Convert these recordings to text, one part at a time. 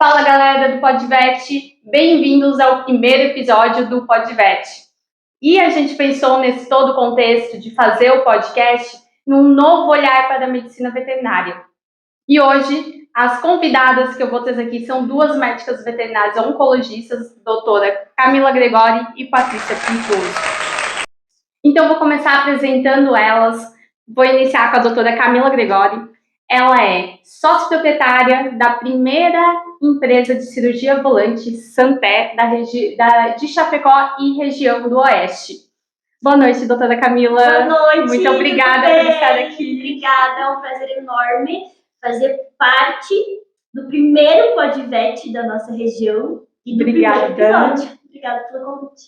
Fala galera do PodVet, bem-vindos ao primeiro episódio do PodVet. E a gente pensou nesse todo contexto de fazer o podcast num novo olhar para a medicina veterinária. E hoje, as convidadas que eu vou trazer aqui são duas médicas veterinárias oncologistas, doutora Camila Gregori e Patrícia Pigoso. Então, vou começar apresentando elas. Vou iniciar com a doutora Camila Gregori. Ela é sócio-proprietária da primeira empresa de cirurgia volante Santé de Chapecó e região do Oeste. Boa noite, doutora Camila. Boa noite. Muito obrigada por estar aqui. Obrigada, é um prazer enorme fazer parte do primeiro PodVet da nossa região e do primeiro episódio. Obrigada pelo convite.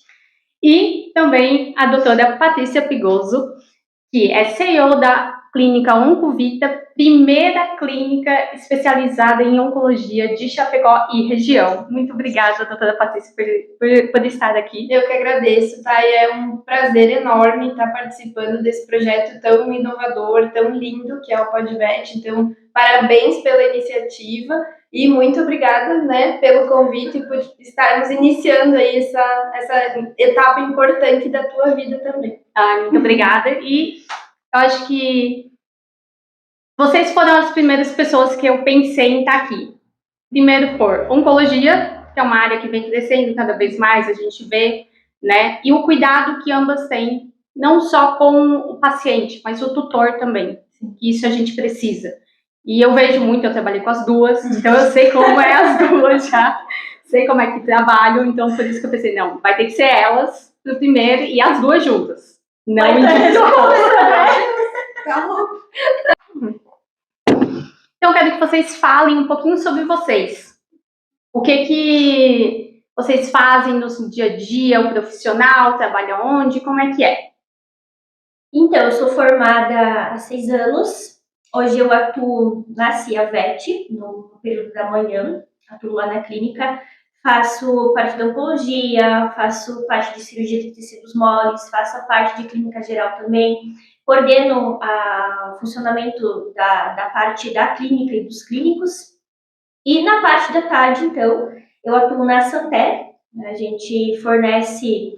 E também a doutora Patrícia Pigoso, que é CEO da Clínica Oncovita, primeira clínica especializada em oncologia de Chapecó e região. Muito obrigada, doutora Patrícia, por estar aqui. Eu que agradeço, tá? E é um prazer enorme estar participando desse projeto tão inovador, tão lindo que é o PodVet. Então, parabéns pela iniciativa e muito obrigada, né, pelo convite e por estarmos iniciando aí essa etapa importante da tua vida também. Muito obrigada. E eu acho que vocês foram as primeiras pessoas que eu pensei em estar aqui. Primeiro por oncologia, que é uma área que vem crescendo cada vez mais, a gente vê, né? E o cuidado que ambas têm, não só com o paciente, mas o tutor também. Isso a gente precisa. E eu vejo muito, eu trabalhei com as duas, então eu sei como é as duas já. Sei como é que trabalham, então por isso que eu pensei, não, vai ter que ser elas no primeiro e as duas juntas. Não individualmente. Então, eu quero que vocês falem um pouquinho sobre vocês. O que vocês fazem no dia a dia, o profissional, trabalha onde, como é que é? Então, eu sou formada há 6 anos. Hoje eu atuo na CIAVET, no período da manhã. Atuo lá na clínica. Faço parte da oncologia, faço parte de cirurgia de tecidos moles, faço a parte de clínica geral também. Coordeno o funcionamento da parte da clínica e dos clínicos. E na parte da tarde, então, eu atuo na Santé. A gente fornece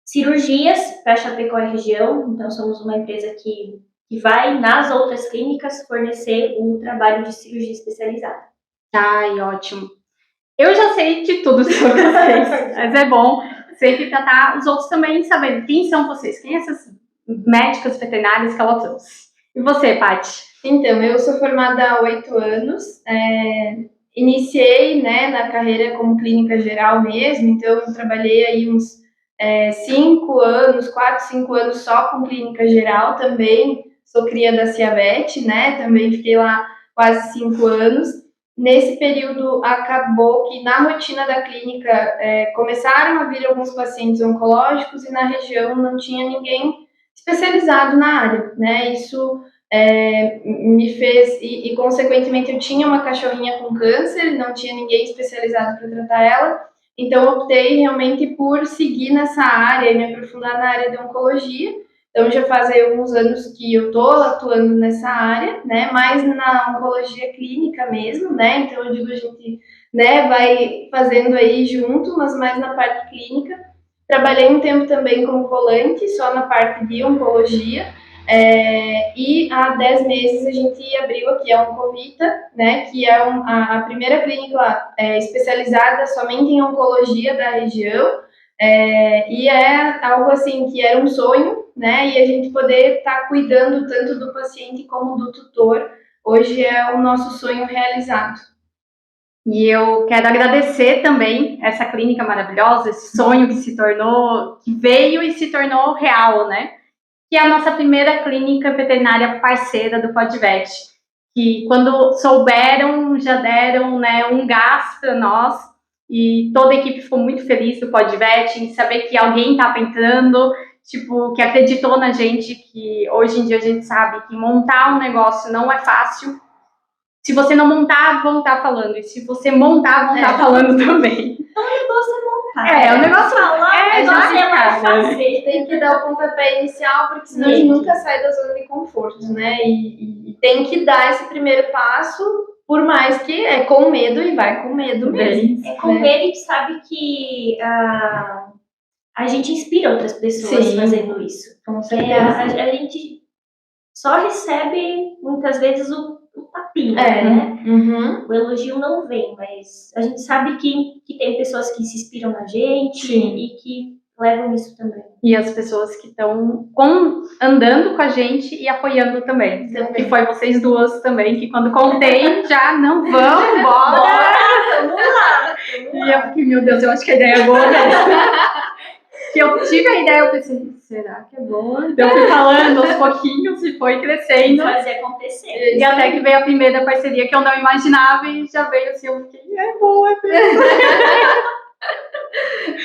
cirurgias para Chapecó e região. Então, somos uma empresa que vai nas outras clínicas fornecer um trabalho de cirurgia especializada. Ai, ótimo. Eu já sei de tudo sobre vocês, mas é bom sempre tratar os outros também sabendo quem são vocês, quem essas médicas veterinárias que ela trouxe. E você, Paty? Então, eu sou formada há 8 anos, iniciei, né, na carreira como clínica geral mesmo, então eu trabalhei aí uns 5 anos, 4, 5 anos só com clínica geral também, sou cria da CIAVET, né, também fiquei lá quase 5 anos. Nesse período, acabou que na rotina da clínica começaram a vir alguns pacientes oncológicos e na região não tinha ninguém especializado na área, né? Isso me fez, e consequentemente eu tinha uma cachorrinha com câncer, não tinha ninguém especializado para tratar ela, então optei realmente por seguir nessa área e me aprofundar na área de oncologia. Então, já faz aí alguns anos que eu estou atuando nessa área, né, mais na oncologia clínica mesmo, né, então eu digo, a gente, né, vai fazendo aí junto, mas mais na parte clínica. Trabalhei um tempo também como volante, só na parte de oncologia, e há 10 meses a gente abriu aqui a Oncovita, né, que é a primeira clínica especializada somente em oncologia da região, e é algo assim que era um sonho, né? E a gente poder estar cuidando tanto do paciente como do tutor, hoje é o nosso sonho realizado. E eu quero agradecer também essa clínica maravilhosa, esse sonho que veio e se tornou real, né? Que é a nossa primeira clínica veterinária parceira do PodVet, que quando souberam, já deram, né, um gás para nós, e toda a equipe ficou muito feliz do PodVet, em saber que alguém estava entrando, tipo, que acreditou na gente, que hoje em dia a gente sabe que montar um negócio não é fácil. Se você não montar, vão estar falando. E se você montar, vão estar falando também. O negócio é montar. O negócio já fazer. Tem que dar o pontapé inicial, porque senão a gente nunca sai da zona de conforto, né? E tem que dar esse primeiro passo por mais que é com medo e vai com medo mesmo. É com medo, e sabe que a gente inspira outras pessoas Sim. fazendo isso. Com A certeza. gente só recebe, muitas vezes, o tapinha, É. né? Uhum. O elogio não vem, mas a gente sabe que tem pessoas que se inspiram na gente Sim. e que levam isso também. E as pessoas que estão andando com a gente e apoiando também. Que foi vocês duas também, que quando contei, já não vão, bora! Vamos lá! E eu fiquei, meu Deus, eu acho que a ideia é boa mesmo. Que eu tive a ideia, eu pensei, será que é boa? Eu fui falando aos pouquinhos e foi crescendo. Fazer acontecer. E até que veio a primeira parceria que eu não imaginava e já veio assim, eu fiquei, é boa, é mesmo.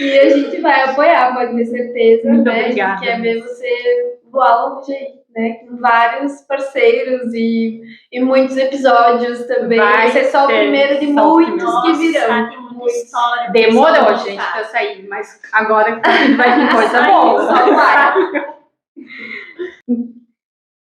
E a gente vai apoiar, pode ter certeza, Muito né? obrigada. A gente quer ver você voar longe aí, né? Com vários parceiros e muitos episódios também. Vai Esse é só o ter, primeiro de só o muitos primeiro. que virão. Tem muita história. Demorou, pessoas, gente, sabe? pra sair, mas agora vai vir coisa Saiu, boa. só vai.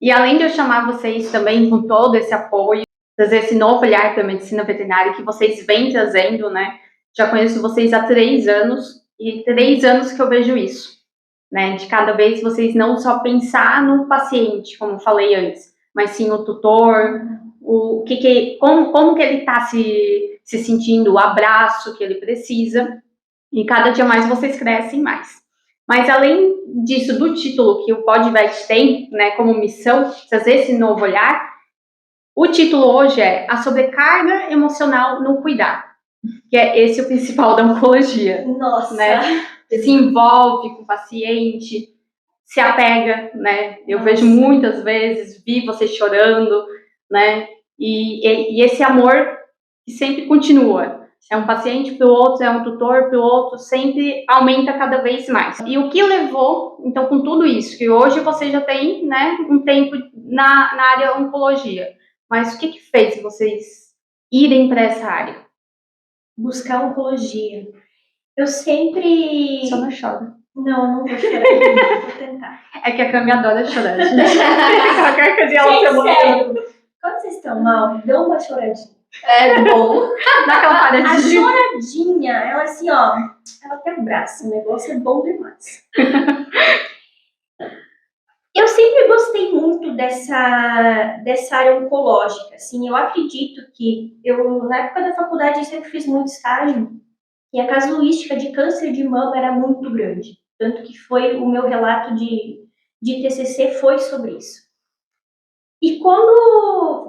E além de eu chamar vocês também com todo esse apoio, trazer esse novo olhar para a medicina veterinária que vocês vêm trazendo, né? Já conheço vocês há 3 anos e 3 anos que eu vejo isso, né? De cada vez vocês não só pensar no paciente, como eu falei antes, mas sim o tutor, como que ele está se sentindo, o abraço que ele precisa. E cada dia mais vocês crescem mais. Mas além disso, do título que o PodVet tem, né, como missão, trazer esse novo olhar, o título hoje é a sobrecarga emocional no cuidado, que é esse o principal da oncologia. Nossa! Né? Se envolve com o paciente, se apega, né? Eu vejo muitas vezes, vi você chorando, né? E esse amor que sempre continua. É um paciente para o outro, é um tutor para o outro, sempre aumenta cada vez mais. E o que levou, então, com tudo isso, que hoje você já tem, né, um tempo na área oncologia, mas o que fez vocês irem para essa área? Buscar oncologia. Eu sempre... Só não chora. Não, eu não vou chorar, vou tentar. É que a Cami adora chorar, gente. Qualquer coisinha ela se Gente, emociona. sério, quando vocês estão mal, dão uma choradinha. É bom. Dá aquela A paradinha. choradinha, ela assim, ó, ela tem um braço, o negócio é bom demais. Eu sempre gostei muito dessa área oncológica, assim, eu acredito que na época da faculdade, eu sempre fiz muito estágio, e a casuística de câncer de mama era muito grande, tanto que foi o meu relato de TCC foi sobre isso. E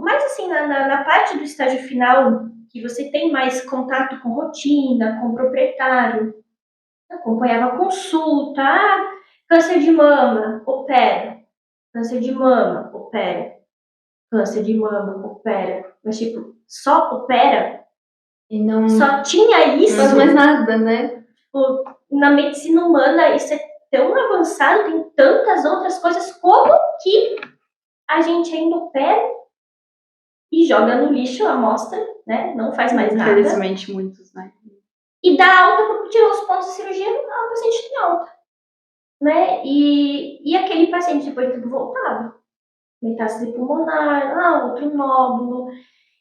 mas assim, na parte do estágio final, que você tem mais contato com rotina, com o proprietário, acompanhava a consulta, câncer de mama, opera, câncer de mama, opera, câncer de mama, opera, mas tipo, só opera, E não só tinha isso, faz mais nada, né? tipo, na medicina humana isso é tão avançado, tem tantas outras coisas, como que a gente ainda opera e joga no lixo a amostra, né? Não faz mais nada. Infelizmente, muitos, né? E dá alta para tirar os pontos de cirurgia, o paciente tem alta. Né? E aquele paciente depois de voltava. Metástase pulmonar, outro nódulo.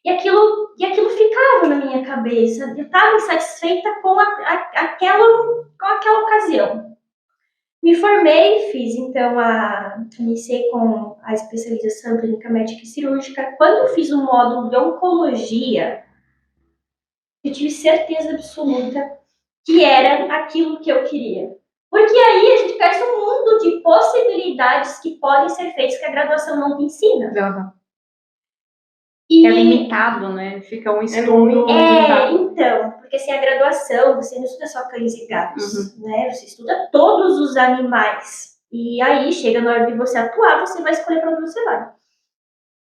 E aquilo ficava na minha cabeça. Eu estava insatisfeita com aquela ocasião. Me formei, iniciei com a especialização em clínica médica e cirúrgica. Quando eu fiz o módulo de oncologia, eu tive certeza absoluta que era aquilo que eu queria. Porque aí a gente conhece um mundo de possibilidades que podem ser feitas que a graduação não te ensina. Uhum. E é limitado, né? Fica um estudo muito limitado. então, porque assim, a graduação, você não estuda só cães e gatos, né? Você estuda todos os animais. E aí, chega na hora de você atuar, você vai escolher para onde você vai.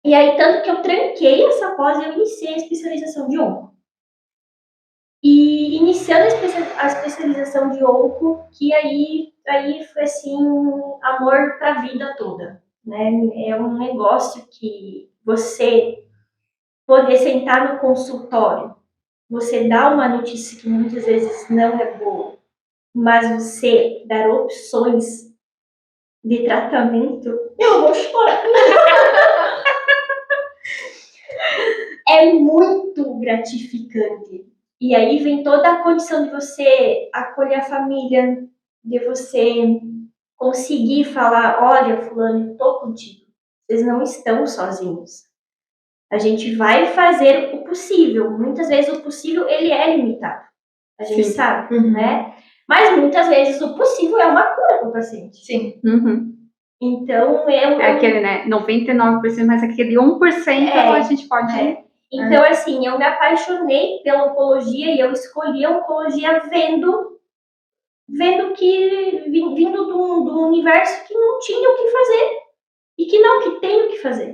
E aí, tanto que eu tranquei essa pós e eu iniciei a especialização de onco. E iniciando a especialização de onco, que aí foi assim, amor para a vida toda, né? É um negócio que você poder sentar no consultório, você dá uma notícia que muitas vezes não é boa, mas você dar opções de tratamento, eu vou chorar. é muito gratificante. E aí vem toda a condição de você acolher a família, de você conseguir falar, olha, fulano, eu tô contigo. Vocês não estão sozinhos. A gente vai fazer o possível. Muitas vezes o possível, ele é limitado. A gente sabe, né? Mas muitas vezes o possível é uma cura para o paciente. Sim. Então, É aquele, né? 99%, mas aquele 1% a gente pode... Então, assim, eu me apaixonei pela oncologia e eu escolhi a oncologia vendo que vindo do universo que não tinha o que fazer e que tem o que fazer.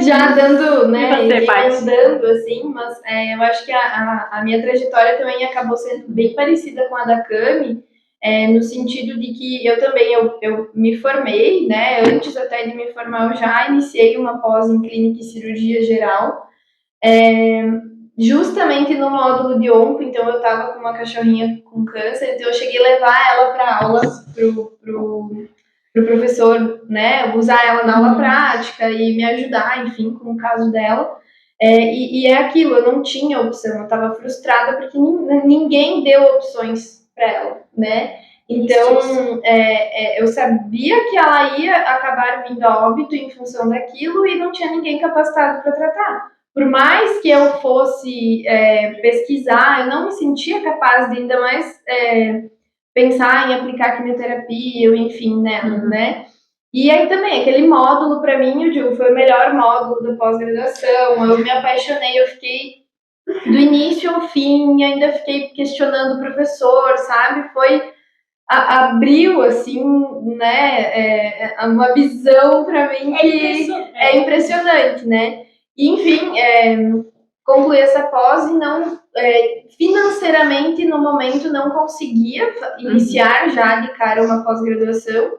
Já dando, né, emendando, assim, mas eu acho que a minha trajetória também acabou sendo bem parecida com a da Cami, no sentido de que eu também, eu me formei, né, antes até de me formar eu já iniciei uma pós em clínica e cirurgia geral, justamente no módulo de onco, então eu tava com uma cachorrinha com câncer, então eu cheguei a levar ela para aulas pro professor, né, usar ela na aula prática e me ajudar, enfim, com o caso dela. E é aquilo, eu não tinha opção, eu estava frustrada porque ninguém deu opções para ela, né? Então, eu sabia que ela ia acabar vindo a óbito em função daquilo e não tinha ninguém capacitado para tratar. Por mais que eu fosse pesquisar, eu não me sentia capaz de ainda mais pensar em aplicar quimioterapia, enfim, né? E aí também, aquele módulo, para mim, eu digo, foi o melhor módulo da pós-graduação, eu me apaixonei, eu fiquei do início ao fim, ainda fiquei questionando o professor, sabe? Abriu, assim, né, uma visão para mim que é impressionante, né? E, enfim, concluí essa pós e não, financeiramente, no momento, não conseguia iniciar já de cara uma pós-graduação.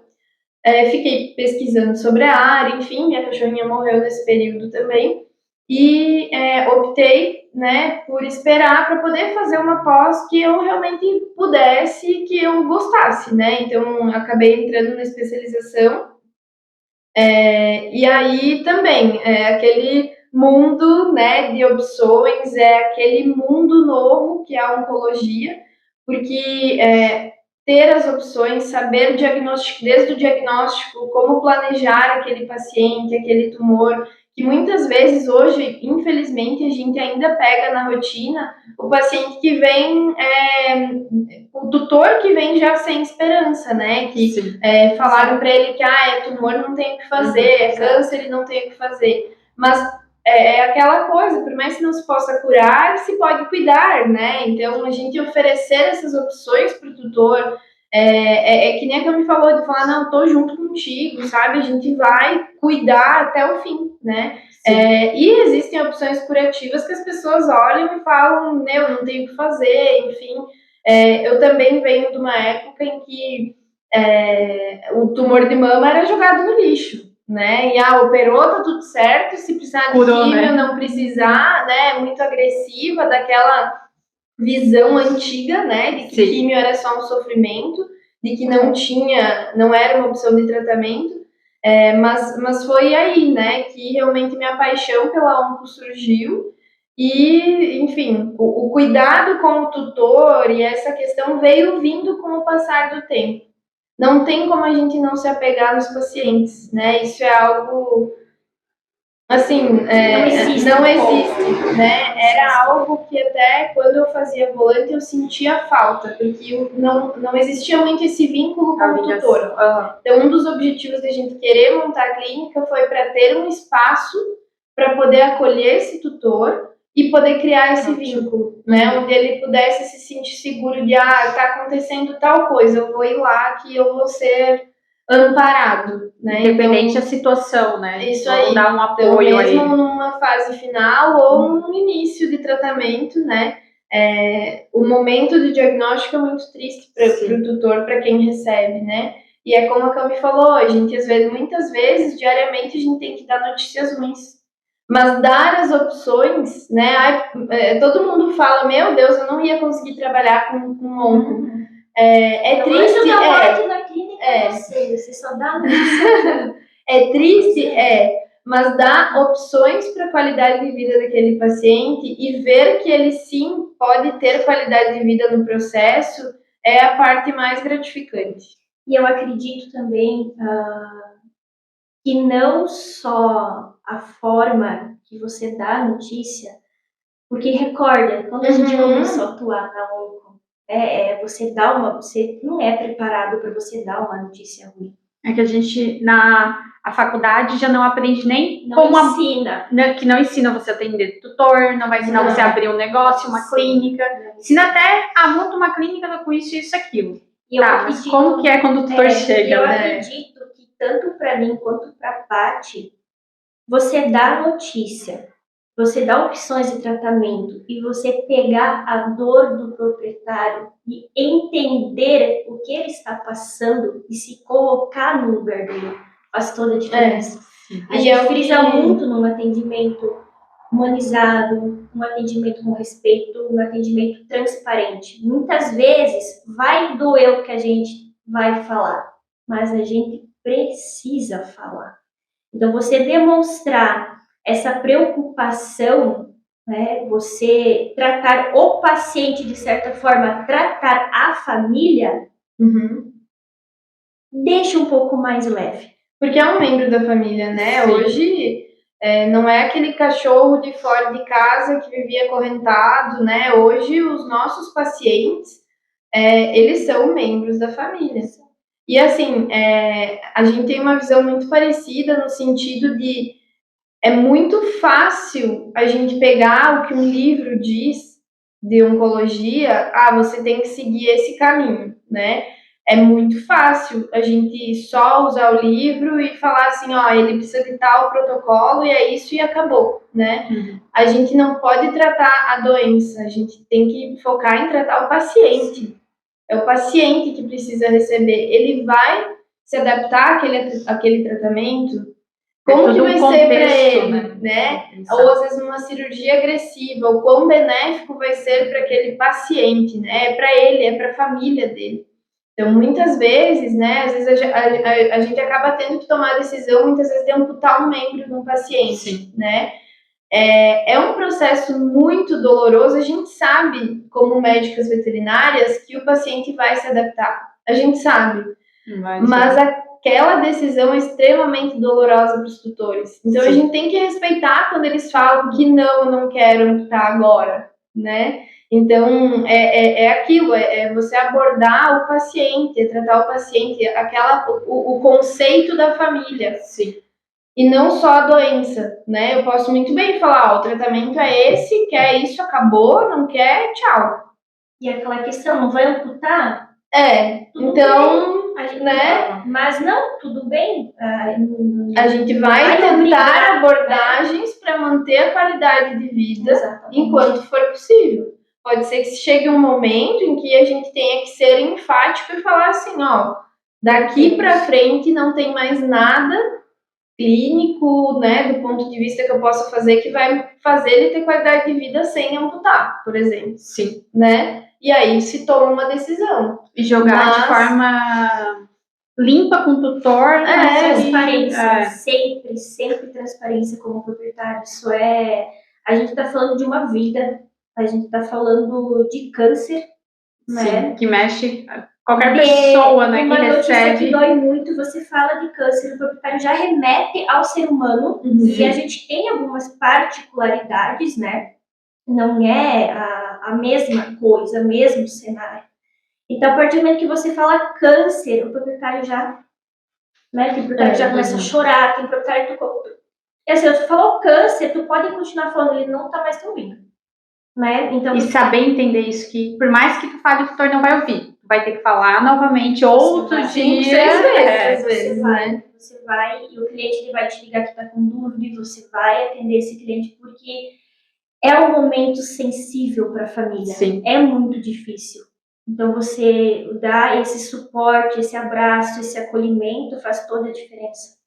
Fiquei pesquisando sobre a área, enfim, minha cachorrinha morreu nesse período também. E optei, né, por esperar para poder fazer uma pós que eu realmente pudesse, que eu gostasse, né? Então, acabei entrando na especialização. E aí também, aquele mundo, né, de opções, aquele mundo novo que é a oncologia, porque ter as opções, saber o diagnóstico, desde o diagnóstico, como planejar aquele paciente, aquele tumor, que muitas vezes hoje, infelizmente, a gente ainda pega na rotina o paciente que vem, o tutor que vem já sem esperança, né? Que falaram para ele que é tumor, não tem o que fazer, é câncer e não tem o que fazer. Mas é aquela coisa, por mais que não se possa curar, se pode cuidar, né? Então, a gente oferecer essas opções para o tutor, que nem a Cami falou, de falar, não, tô junto contigo, sabe? A gente vai cuidar até o fim, né? E existem opções curativas que as pessoas olham e falam, meu, não tem o que fazer, enfim. Eu também venho de uma época em que o tumor de mama era jogado no lixo, né? E operou, tá tudo certo, se precisar de químio, não precisar, né? Muito agressiva, daquela visão antiga, né? De que químio era só um sofrimento, de que não era uma opção de tratamento. Mas foi aí, né? Que realmente minha paixão pela onco surgiu. E, enfim, o cuidado com o tutor e essa questão veio vindo com o passar do tempo. Não tem como a gente não se apegar nos pacientes, né? Isso é algo, assim, não existe, né? Era algo que até quando eu fazia volante eu sentia falta, porque não existia muito esse vínculo com o tutor. Então, um dos objetivos da gente querer montar a clínica foi para ter um espaço para poder acolher esse tutor e poder criar esse vínculo, né? Onde ele pudesse se sentir seguro de, tá acontecendo tal coisa, eu vou ir lá que eu vou ser amparado, né? Independente da situação, né? Isso aí. Dar um apoio então, mesmo numa fase final ou no início de tratamento, né? O momento do diagnóstico é muito triste para o tutor, para quem recebe, né? E é como a Cami falou, a gente muitas vezes, diariamente, a gente tem que dar notícias ruins. Mas dar as opções, né? Todo mundo fala, meu Deus, eu não ia conseguir trabalhar com onco. É triste. Na clínica você só dá notícia. É triste? Mas dá opções para a qualidade de vida daquele paciente e ver que ele sim pode ter qualidade de vida no processo é a parte mais gratificante. E eu acredito também que não só a forma que você dá a notícia, porque recorda, quando a gente começou a atuar na onco, você não é preparado para você dar uma notícia ruim. É que a gente, a faculdade já não aprende nem Não ensina. Que não ensina você a atender tutor, não vai ensinar você a abrir um negócio, uma clínica. Ensina até, monta uma clínica com isso, isso, aquilo. E eu mas como que é quando o tutor chega, eu acredito que tanto para mim quanto para a Paty, você dá notícia, você dá opções de tratamento e você pegar a dor do proprietário e entender o que ele está passando e se colocar no lugar dele faz toda a diferença. A gente frisa muito num atendimento humanizado, um atendimento com respeito, um atendimento transparente. Muitas vezes vai doer o que a gente vai falar, mas a gente precisa falar. Então, você demonstrar essa preocupação, né, você tratar o paciente de certa forma, tratar a família, deixa um pouco mais leve. Porque é um membro da família, né? Sim. Hoje não é aquele cachorro de fora de casa que vivia acorrentado, né? Hoje os nossos pacientes, eles são membros da família. E assim, a gente tem uma visão muito parecida no sentido de é muito fácil a gente pegar o que um livro diz de oncologia, você tem que seguir esse caminho, né? É muito fácil a gente só usar o livro e falar assim, ele precisa de tal protocolo e é isso e acabou, né? A gente não pode tratar a doença, a gente tem que focar em tratar o paciente. É o paciente que precisa receber. Ele vai se adaptar àquele tratamento? Como que vai ser para ele, né? Ou às vezes numa cirurgia agressiva, o quão benéfico vai ser para aquele paciente, né? É para ele, é para a família dele. Então, muitas vezes, né? Às vezes a gente acaba tendo que tomar a decisão, muitas vezes, de amputar um membro de um paciente, Sim. né? É um processo muito doloroso. A gente sabe, como médicas veterinárias, que o paciente vai se adaptar. A gente sabe. Mas aquela decisão é extremamente dolorosa para os tutores. Então, a gente tem que respeitar quando eles falam que não, eu não quero amputar agora, né? Então, é aquilo, é você abordar o paciente, é tratar o paciente, o conceito da família. Sim. E não só a doença, né? Eu posso muito bem falar, o tratamento é esse, quer isso, acabou, não quer, tchau. E aquela questão, não vai amputar? Tudo então, bem, né? Mas não, tudo bem. A gente vai tentar abordagens para manter a qualidade de vida enquanto for possível. Pode ser que chegue um momento em que a gente tenha que ser enfático e falar assim, daqui para frente não tem mais nada clínico, né, do ponto de vista que eu possa fazer que vai fazer ele ter qualidade de vida sem amputar, por exemplo. Sim. Né? E aí se toma uma decisão. E jogar de forma limpa com o tutor. Transparência. Sempre transparência como proprietário. Isso a gente está falando de uma vida, a gente está falando de câncer, né? Sim, que mexe qualquer pessoa, né, que recebe. Que dói muito, você fala de câncer, o proprietário já remete ao ser humano, e a gente tem algumas particularidades, né? Não é a mesma coisa, o mesmo cenário. Então, a partir do momento que você fala câncer, o proprietário já, né, tem proprietário já começa a chorar, tem proprietário que assim, você falou câncer, tu pode continuar falando, ele não tá mais te ouvindo, né? Então, e saber entender isso, que por mais que tu fale, o tutor não vai ouvir, tu vai ter que falar novamente outro dia. 6 vezes, né? Você vai, e o cliente ele vai te ligar que tá com dúvida, e você vai atender esse cliente, porque é um momento sensível para a família. Sim. É muito difícil. Então, você dar esse suporte, esse abraço, esse acolhimento faz toda a diferença.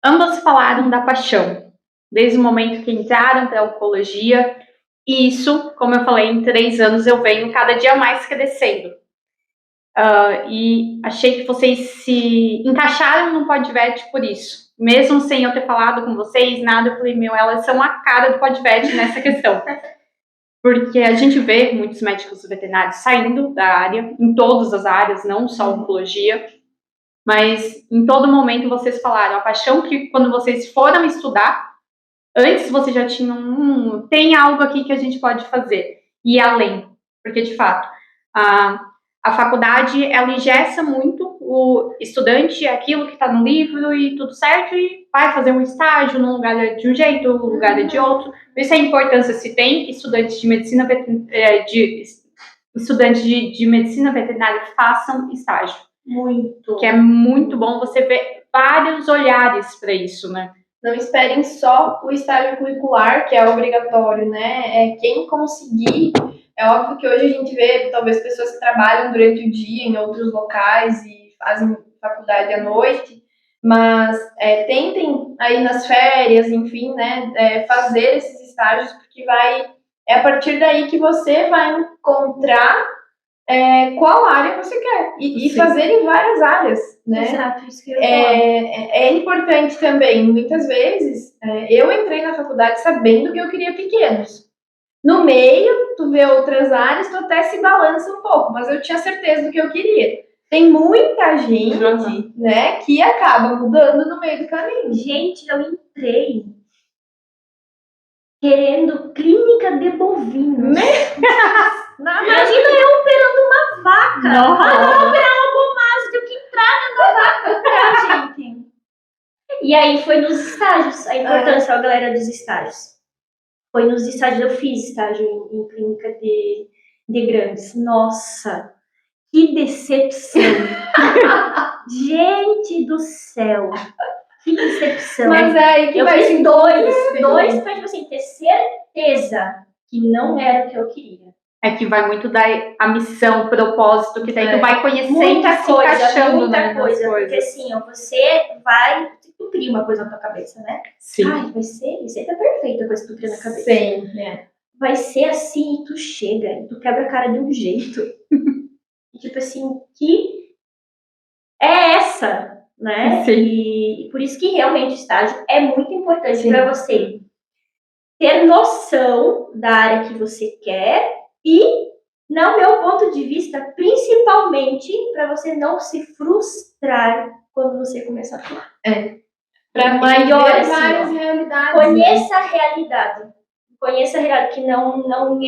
Ambas falaram da paixão, desde o momento que entraram para a oncologia. E isso, como eu falei, em 3 anos eu venho cada dia mais crescendo. e achei que vocês se encaixaram no PodVet por isso. Mesmo sem eu ter falado com vocês, nada, eu falei, elas são a cara do PodVet nessa questão. Porque a gente vê muitos médicos veterinários saindo da área, em todas as áreas, não só oncologia, mas em todo momento vocês falaram a paixão que quando vocês foram estudar, antes vocês já tinham, tem algo aqui que a gente pode fazer, e além, porque de fato, a faculdade, ela engessa muito o estudante, aquilo que está no livro e tudo certo, e vai fazer um estágio num lugar de um jeito, num lugar de outro. Por isso a importância, se tem estudantes de medicina de medicina veterinária, façam estágio. Muito. Que é muito bom você ver vários olhares para isso, né? Não esperem só o estágio curricular, que é obrigatório, né? Quem conseguir. É óbvio que hoje a gente vê, talvez, pessoas que trabalham durante o dia em outros locais e fazem faculdade à noite, mas tentem aí nas férias, enfim, né? Fazer esses estágios, porque é a partir daí que você vai encontrar qual área você quer e fazer em várias áreas, né? Exato, isso que eu ia falar. É importante também, muitas vezes, eu entrei na faculdade sabendo que eu queria pequenos. No meio, tu vê outras áreas, tu até se balança um pouco, mas eu tinha certeza do que eu queria. Tem muita gente, né, que acaba mudando no meio do caminho. Gente, eu entrei querendo clínica de bovinos. Imagina eu operando uma vaca. Não. Vou operar uma gomase, tenho que entrar na vaca pra gente. E aí foi nos estágios, a importância, galera, dos estágios. Foi nos estágios, eu fiz estágio em clínica de grandes. Nossa, que decepção. Gente do céu. Que decepção. Mas é aí que eu vai fiz dois pra, tipo assim, ter certeza que não era o que eu queria. É que vai muito dar a missão, o propósito, que daí tu vai conhecendo muita e se coisa, encaixando, muita né, coisa. nas Porque assim, ó, você vai... Tu cria uma coisa na tua cabeça, né? Sim. Ai, vai ser... Isso aí tá perfeito, a coisa que tu cria na cabeça. Sim, Vai ser assim, e tu chega, e tu quebra a cara de um jeito. E tipo assim, que é essa, né? Sim. E por isso que realmente o estágio é muito importante para você ter noção da área que você quer e, no meu ponto de vista, principalmente para você não se frustrar quando você começar a atuar. Para maior, ver assim, várias realidades. Conheça a realidade. Conheça a realidade, que não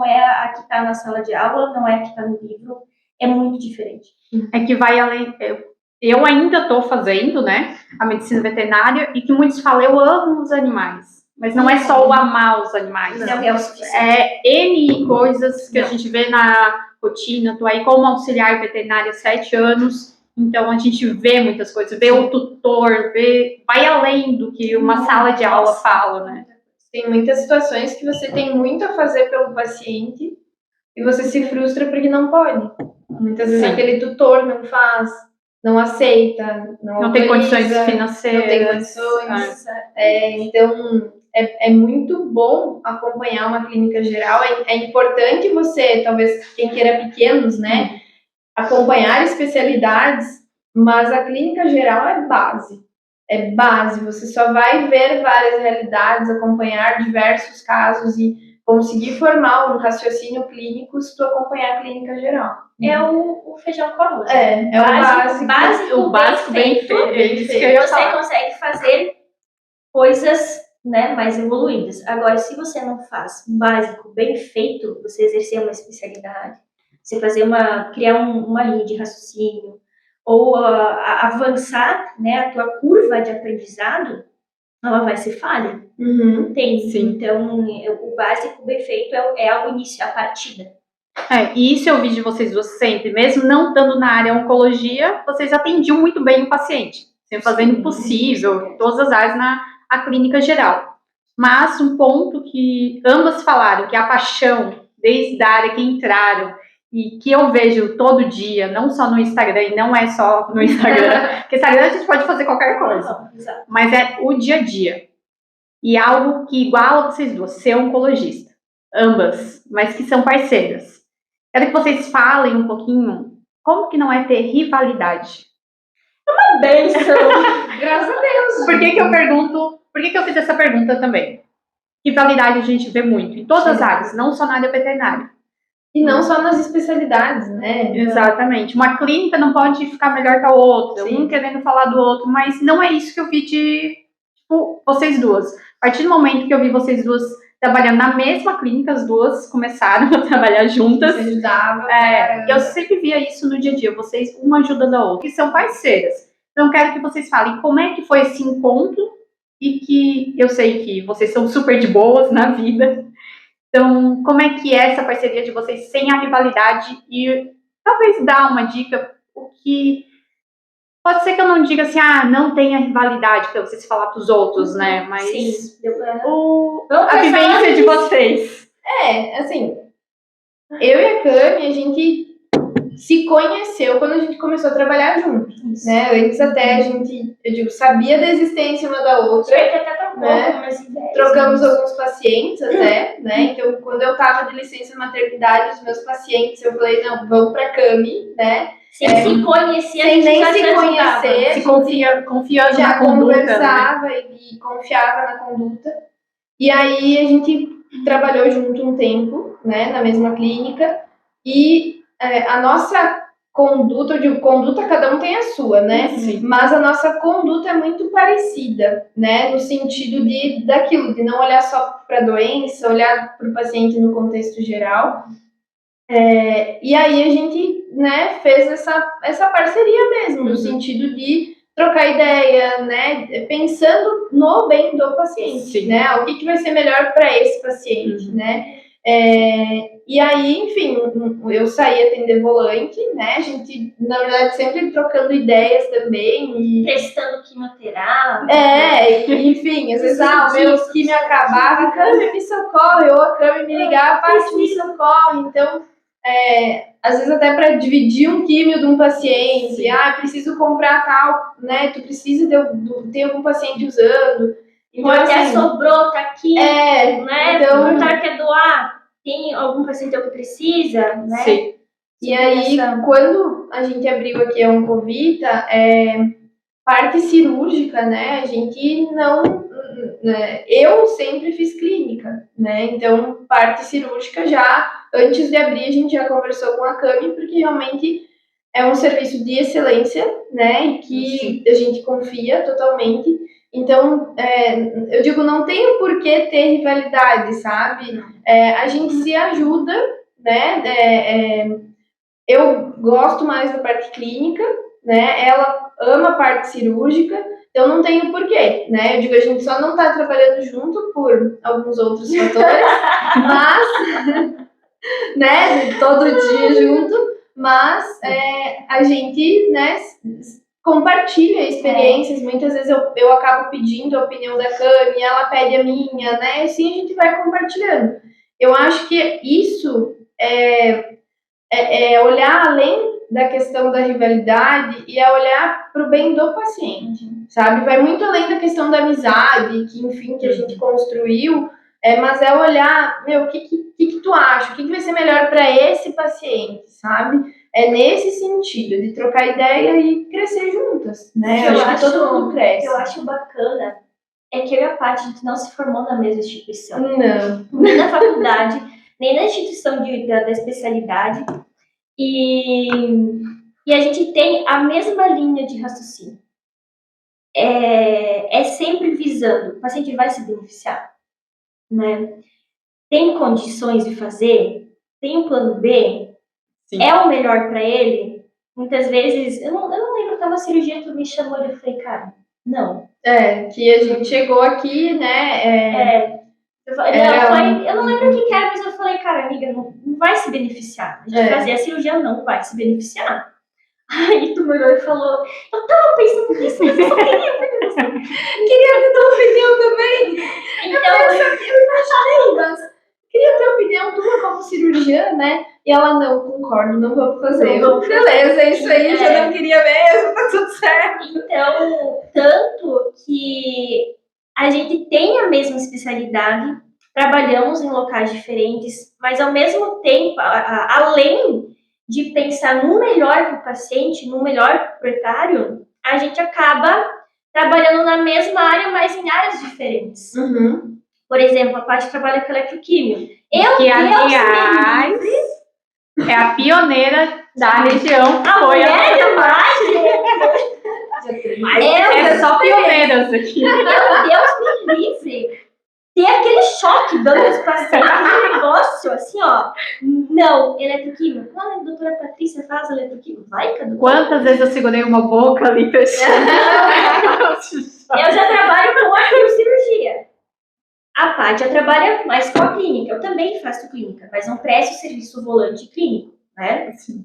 é a que está na sala de aula, não é a que está no livro, é muito diferente. É que vai além. Eu ainda estou fazendo, né, a medicina veterinária, e que muitos falam, eu amo os animais. Mas não é só o amar os animais. Não é o suficiente. É N coisas que a gente vê na rotina. Tô aí como auxiliar veterinária há 7 anos, então a gente vê muitas coisas, vê o tutor, vai além do que uma sala de aula fala, né? Tem muitas situações que você tem muito a fazer pelo paciente e você se frustra porque não pode. Muitas vezes aquele tutor não faz, não aceita, não tem autoriza, condições financeiras. não tem condições. Então, é muito bom acompanhar uma clínica geral. É importante você, talvez quem queira pequenos, né, acompanhar especialidades, mas a clínica geral é base. É base, você só vai ver várias realidades, acompanhar diversos casos e conseguir formar um raciocínio clínico se tu acompanhar a clínica geral. É o feijão com arroz. É o básico bem feito. Você consegue fazer coisas, né, mais evoluídas. Agora, se você não faz básico bem feito, você exercer uma especialidade, você criar uma linha de raciocínio, ou avançar, né, a tua curva de aprendizado, ela vai ser falha. Entende? Sim. Então, o básico bem feito é o início, a partida. E isso eu vi de vocês duas sempre, mesmo não estando na área oncologia, vocês atendiam muito bem o paciente, sempre fazendo o possível, em todas as áreas na clínica geral. Mas um ponto que ambas falaram, que é a paixão, desde a área que entraram, e que eu vejo todo dia, não só no Instagram, e não é só no Instagram, porque Instagram a gente pode fazer qualquer coisa, mas é o dia a dia. E algo que iguala vocês duas, ser oncologista, ambas, mas que são parceiras. Quero que vocês falem um pouquinho como que não é ter rivalidade? Benção! Graças a Deus. Por que eu pergunto, por que eu fiz essa pergunta também? Rivalidade a gente vê muito, em todas as áreas, não só na área veterinária. E não só nas especialidades, né? Exatamente. Uma clínica não pode ficar melhor que a outra, Sim. um querendo falar do outro, mas não é isso que eu vi de vocês duas. A partir do momento que eu vi vocês duas trabalhando na mesma clínica, as duas começaram a trabalhar juntas. Se ajudava. Eu sempre via isso no dia a dia, vocês uma ajudando a outra, que são parceiras. Então, quero que vocês falem como é que foi esse encontro e que eu sei que vocês são super de boas na vida. Então, como é que é essa parceria de vocês sem a rivalidade e talvez dar uma dica, o que pode ser que eu não diga assim, não tenha rivalidade para vocês falar para os outros, né? Mas Sim. a vivência de vocês. Assim, eu e a Cami, a gente se conheceu quando a gente começou a trabalhar junto, né? Antes até a gente, sabia da existência uma da outra. A gente até trocou algumas ideias. Trocamos alguns pacientes até, né? Então, quando eu tava de licença maternidade, os meus pacientes, eu falei, não, vamos pra Cami, né? Sem se conhecer, sem nem se conhecer, se confiando já na conduta, conversava, né? E confiava na conduta. E aí a gente trabalhou junto um tempo, né? Na mesma clínica. E a nossa conduta, eu digo, conduta cada um tem a sua, né? Sim. Mas a nossa conduta é muito parecida, né? No sentido daquilo, de não olhar só para a doença, olhar para o paciente no contexto geral. E aí a gente, né, fez essa parceria mesmo, no sentido de trocar ideia, né? Pensando no bem do paciente, Sim. né? O que vai ser melhor para esse paciente, né? E aí, enfim, eu saí atender volante, né? A gente, na verdade, sempre trocando ideias também. Testando quimioterapia. Enfim, às vezes, o meu quimio acabava, a Cami me socorre, ou a Cami me ligava, a Paty me socorre. Então, às vezes até para dividir um quimio de um paciente, preciso comprar tal, né? Tu precisa ter algum paciente usando. Então, até sobrou, tá aqui, né? Então, não quer doar, tem algum paciente que precisa, né? Sim. E aí, quando a gente abriu aqui a Oncovita, parte cirúrgica, né? A gente não... eu sempre fiz clínica, né? Então, parte cirúrgica já, antes de abrir, a gente já conversou com a Cami, porque realmente é um serviço de excelência, né? E que a gente confia totalmente. Então, eu digo, não tem por que ter rivalidade, sabe? A gente se ajuda, né? Eu gosto mais da parte clínica, né? Ela ama a parte cirúrgica, então não tenho porquê, né? Eu digo, a gente só não tá trabalhando junto por alguns outros fatores, mas, né? Todo dia junto, mas a gente, né? Compartilha experiências, muitas vezes eu acabo pedindo a opinião da Cami, ela pede a minha, né? Assim a gente vai compartilhando. Eu acho que isso é olhar além da questão da rivalidade e é olhar para o bem do paciente, sabe? Vai muito além da questão da amizade, que enfim, que a gente construiu, mas é olhar, o que tu acha? O que vai ser melhor para esse paciente, sabe? É nesse sentido, de trocar ideia e crescer juntas, né? Eu acho que todo mundo cresce. Eu acho bacana é que eu e a Paty, a gente não se formou na mesma instituição. Não. Nem na faculdade, nem na instituição da especialidade. E a gente tem a mesma linha de raciocínio. É sempre visando, o paciente vai se beneficiar, né? Tem condições de fazer? Tem um plano B? Sim. É o melhor para ele? Muitas vezes, eu não lembro, estava uma cirurgia que me chamou e eu falei, cara, não. Que a gente chegou aqui, né? Eu não lembro o que era, mas eu falei, cara, amiga, não vai se beneficiar. A gente fazer a cirurgia não vai se beneficiar. Aí tu me olhou e falou, eu tava pensando nisso, mas eu só queria ter tua opinião também. Então, eu imaginei, mas queria ter opinião tua como cirurgiã, né? E ela, não, concordo, não vou fazer. Beleza, é isso aí, já não queria mesmo, tá tudo certo. Então, tanto que a gente tem a mesma especialidade, trabalhamos em locais diferentes, mas ao mesmo tempo, além de pensar no melhor para o paciente, no melhor para o proprietário, a gente acaba trabalhando na mesma área, mas em áreas diferentes. Por exemplo, a Paty trabalha com eletroquímica. Que, aliás, é a pioneira da região. A mulher é mais... É só pioneiras aqui. Meu Deus me livre. Ter aquele choque dando os pacientes, aquele negócio, assim, ó. Não, eletroquímica. Quando a doutora Patrícia faz eletroquímica, vai, cara. Quantas vezes eu segurei uma boca ali fechada? Eu já trabalho com arquiocirurgia. A Paty já trabalha mais com a clínica. Eu também faço clínica, mas não presto serviço volante clínico, né? Sim.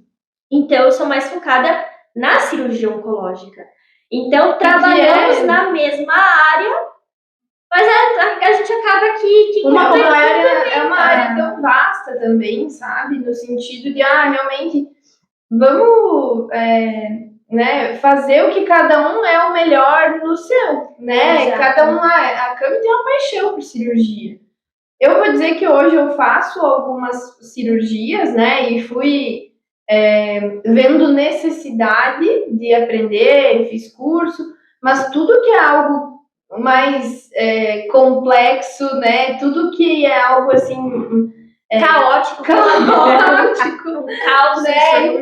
Então, eu sou mais focada na cirurgia oncológica. Então, trabalhamos na mesma área, mas a gente acaba que é uma área tão vasta também, sabe? No sentido de, realmente, vamos fazer o que cada um é o melhor no seu, né? Exato. Cada um, a Cami tem uma paixão por cirurgia. Eu vou dizer que hoje eu faço algumas cirurgias, né? E fui vendo necessidade de aprender, fiz curso, mas tudo que é algo mais complexo, né? Tudo que é algo assim caótico, um caos, né?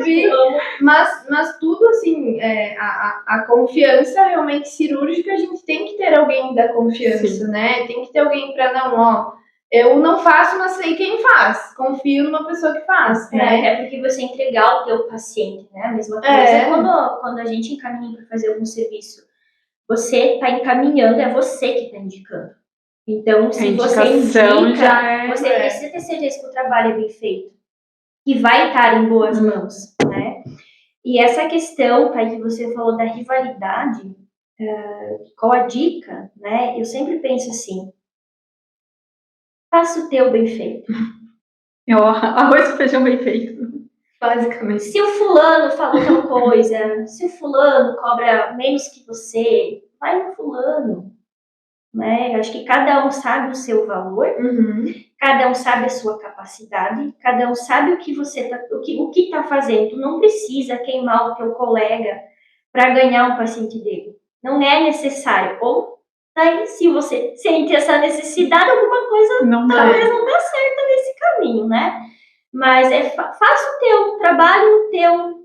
Mas tudo assim, a confiança realmente cirúrgica, a gente tem que ter alguém da confiança, Sim. né? Tem que ter alguém para eu não faço, mas sei quem faz. Confio numa pessoa que faz, né? É porque você entregar o teu paciente, né? A mesma coisa quando a gente encaminha para fazer algum serviço. Você está encaminhando, é você que está indicando. Então, se você indica, você precisa ter certeza que o trabalho é bem feito. Que vai estar em boas mãos, né? E essa questão, Thay, que você falou da rivalidade, qual a dica, né? Eu sempre penso assim, faça o teu bem feito. Arroz com feijão bem feito. Basicamente. Se o fulano falou tal coisa, se o fulano cobra menos que você, vai no fulano. Né? Eu acho que cada um sabe o seu valor, cada um sabe a sua capacidade, cada um sabe o que você tá fazendo. Tu não precisa queimar o teu colega para ganhar um paciente dele. Não é necessário. Ou daí, se você sente essa necessidade, alguma coisa talvez não dê certo nesse caminho, né? Mas faça o teu trabalho, o teu.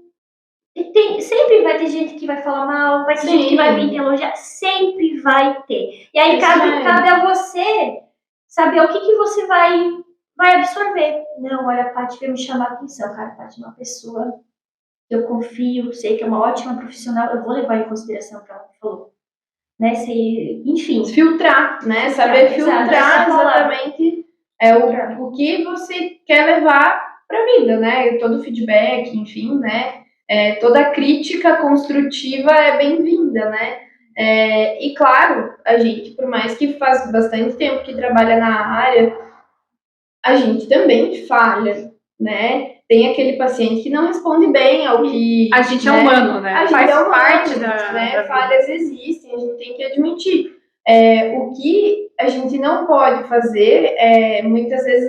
Sempre vai ter gente que vai falar mal, vai ter gente que vai vir te elogiar, sempre vai ter. E aí cabe a você saber o que você vai absorver. Não, olha, a Paty veio me chamar a atenção, cara, a Paty é uma pessoa que eu confio, sei que é uma ótima profissional, eu vou levar em consideração o que ela falou. Né? Enfim. Filtrar, né? Saber filtrar exatamente o que você quer levar para a vida, né? Todo feedback, enfim, né? Toda crítica construtiva é bem-vinda, né? E claro, a gente, por mais que faz bastante tempo que trabalha na área, a gente também falha, né? Tem aquele paciente que não responde bem ao que... A gente é humano, né? A gente faz humano, parte da falhas existem, a gente tem que admitir. O que a gente não pode fazer é, muitas vezes,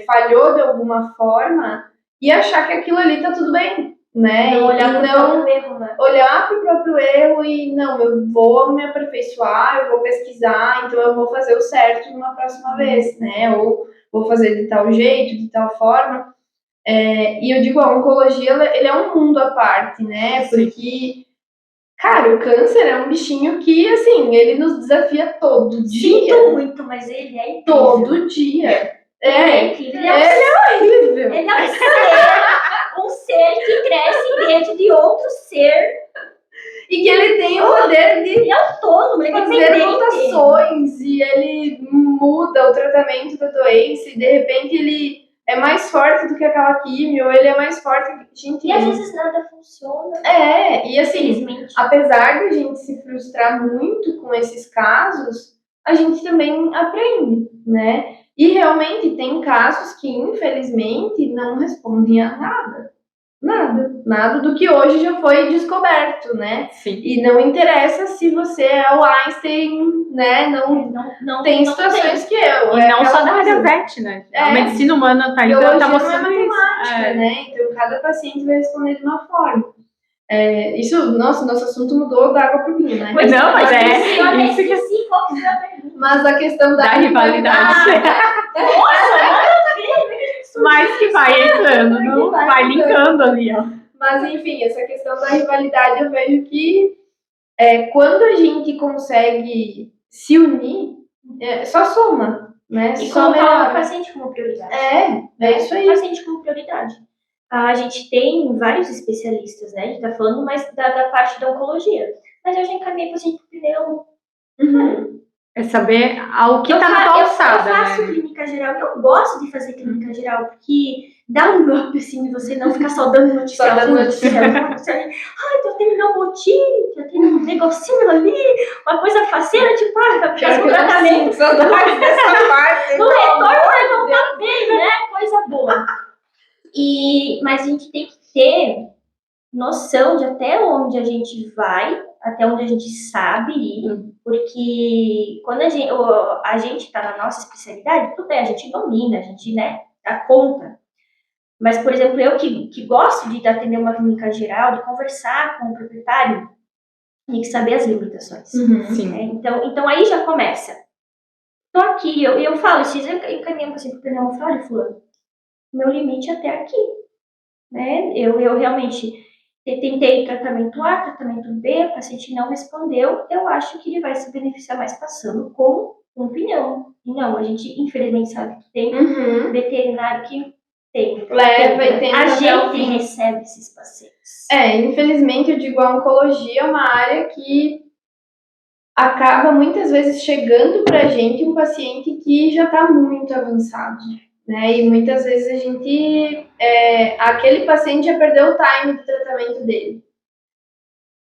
falhou de alguma forma e achar que aquilo ali tá tudo bem, né? Não olhar para o próprio erro, né? Olhar para o próprio erro e, não, eu vou me aperfeiçoar, eu vou pesquisar, então eu vou fazer o certo numa próxima vez, né? Ou vou fazer de tal jeito, de tal forma. E eu digo, a oncologia, ele é um mundo à parte, né? Porque, cara, o câncer é um bichinho que, assim, ele nos desafia todo dia. Sinto muito, mas ele é incrível. Todo dia. Ele é incrível. Ele é horrível. Ele é um ser que cresce dentro de outro ser. E que ele tem o poder de Ele é autônomo, ele é fazer independente. mutações e ele muda o tratamento da doença e de repente ele é mais forte do que aquela quimio, ele é mais forte que... Gente, E às vezes nada funciona. E assim, Infelizmente. apesar de a gente se frustrar muito com esses casos, a gente também aprende, né? E realmente tem casos que, infelizmente, não respondem a nada. Nada do que hoje já foi descoberto, né? Sim. E não interessa se você é o Einstein, né? Não tem situações que eu. E não só na área VET, né? A medicina humana ainda tá mostrando isso. temática, né? Então, cada paciente vai responder de uma forma. Nosso assunto mudou da água pro vinho, né? Pois Não, mas eu até esqueci qual que foi a pergunta. Mas a questão da rivalidade. Mas que vai entrando, não? Vai linkando ali, ó. Mas, enfim, essa questão da rivalidade, eu vejo que quando a gente consegue se unir, só soma, né? E Só colocar o melhora. paciente como prioridade. É isso aí. O paciente como prioridade. A gente tem vários especialistas, né? A gente tá falando mais da parte da oncologia. Mas eu já encaminhei o paciente pro pneu. É saber ao que tá na tua alçada, eu faço né? clínica geral e eu gosto de fazer clínica geral, porque dá um up, assim, de você não ficar só dando notícia. Só dando notícia. Ai, tô tendo um motim, tô tendo um negocinho ali, uma coisa faceira, tipo, faz um tratamento. Saudade dessa parte. No retorno vai voltar bem, né? Coisa boa. Mas a gente tem que ter noção de até onde a gente vai, até onde a gente sabe ir, porque quando a gente tá na nossa especialidade, tudo bem, a gente domina, a gente, né, dá conta. Mas, por exemplo, eu que gosto de atender uma clínica geral, de conversar com o proprietário, tem que saber as limitações. Sim. Né? Então aí já começa. Tô aqui, eu falo, eu encaminho um paciente pro pneu, eu falo, fulano, meu limite é até aqui. Né? Eu realmente tentei tratamento A, tratamento B, o paciente não respondeu, eu acho que ele vai se beneficiar mais passando com um pneu. E não, a gente infelizmente sabe que tem veterinário que leva e tenta a até o gente fim. recebe esses pacientes. Infelizmente, eu digo, a oncologia é uma área que acaba muitas vezes chegando pra gente um paciente que já tá muito avançado, né? E muitas vezes a gente, aquele paciente já perdeu o time do tratamento dele.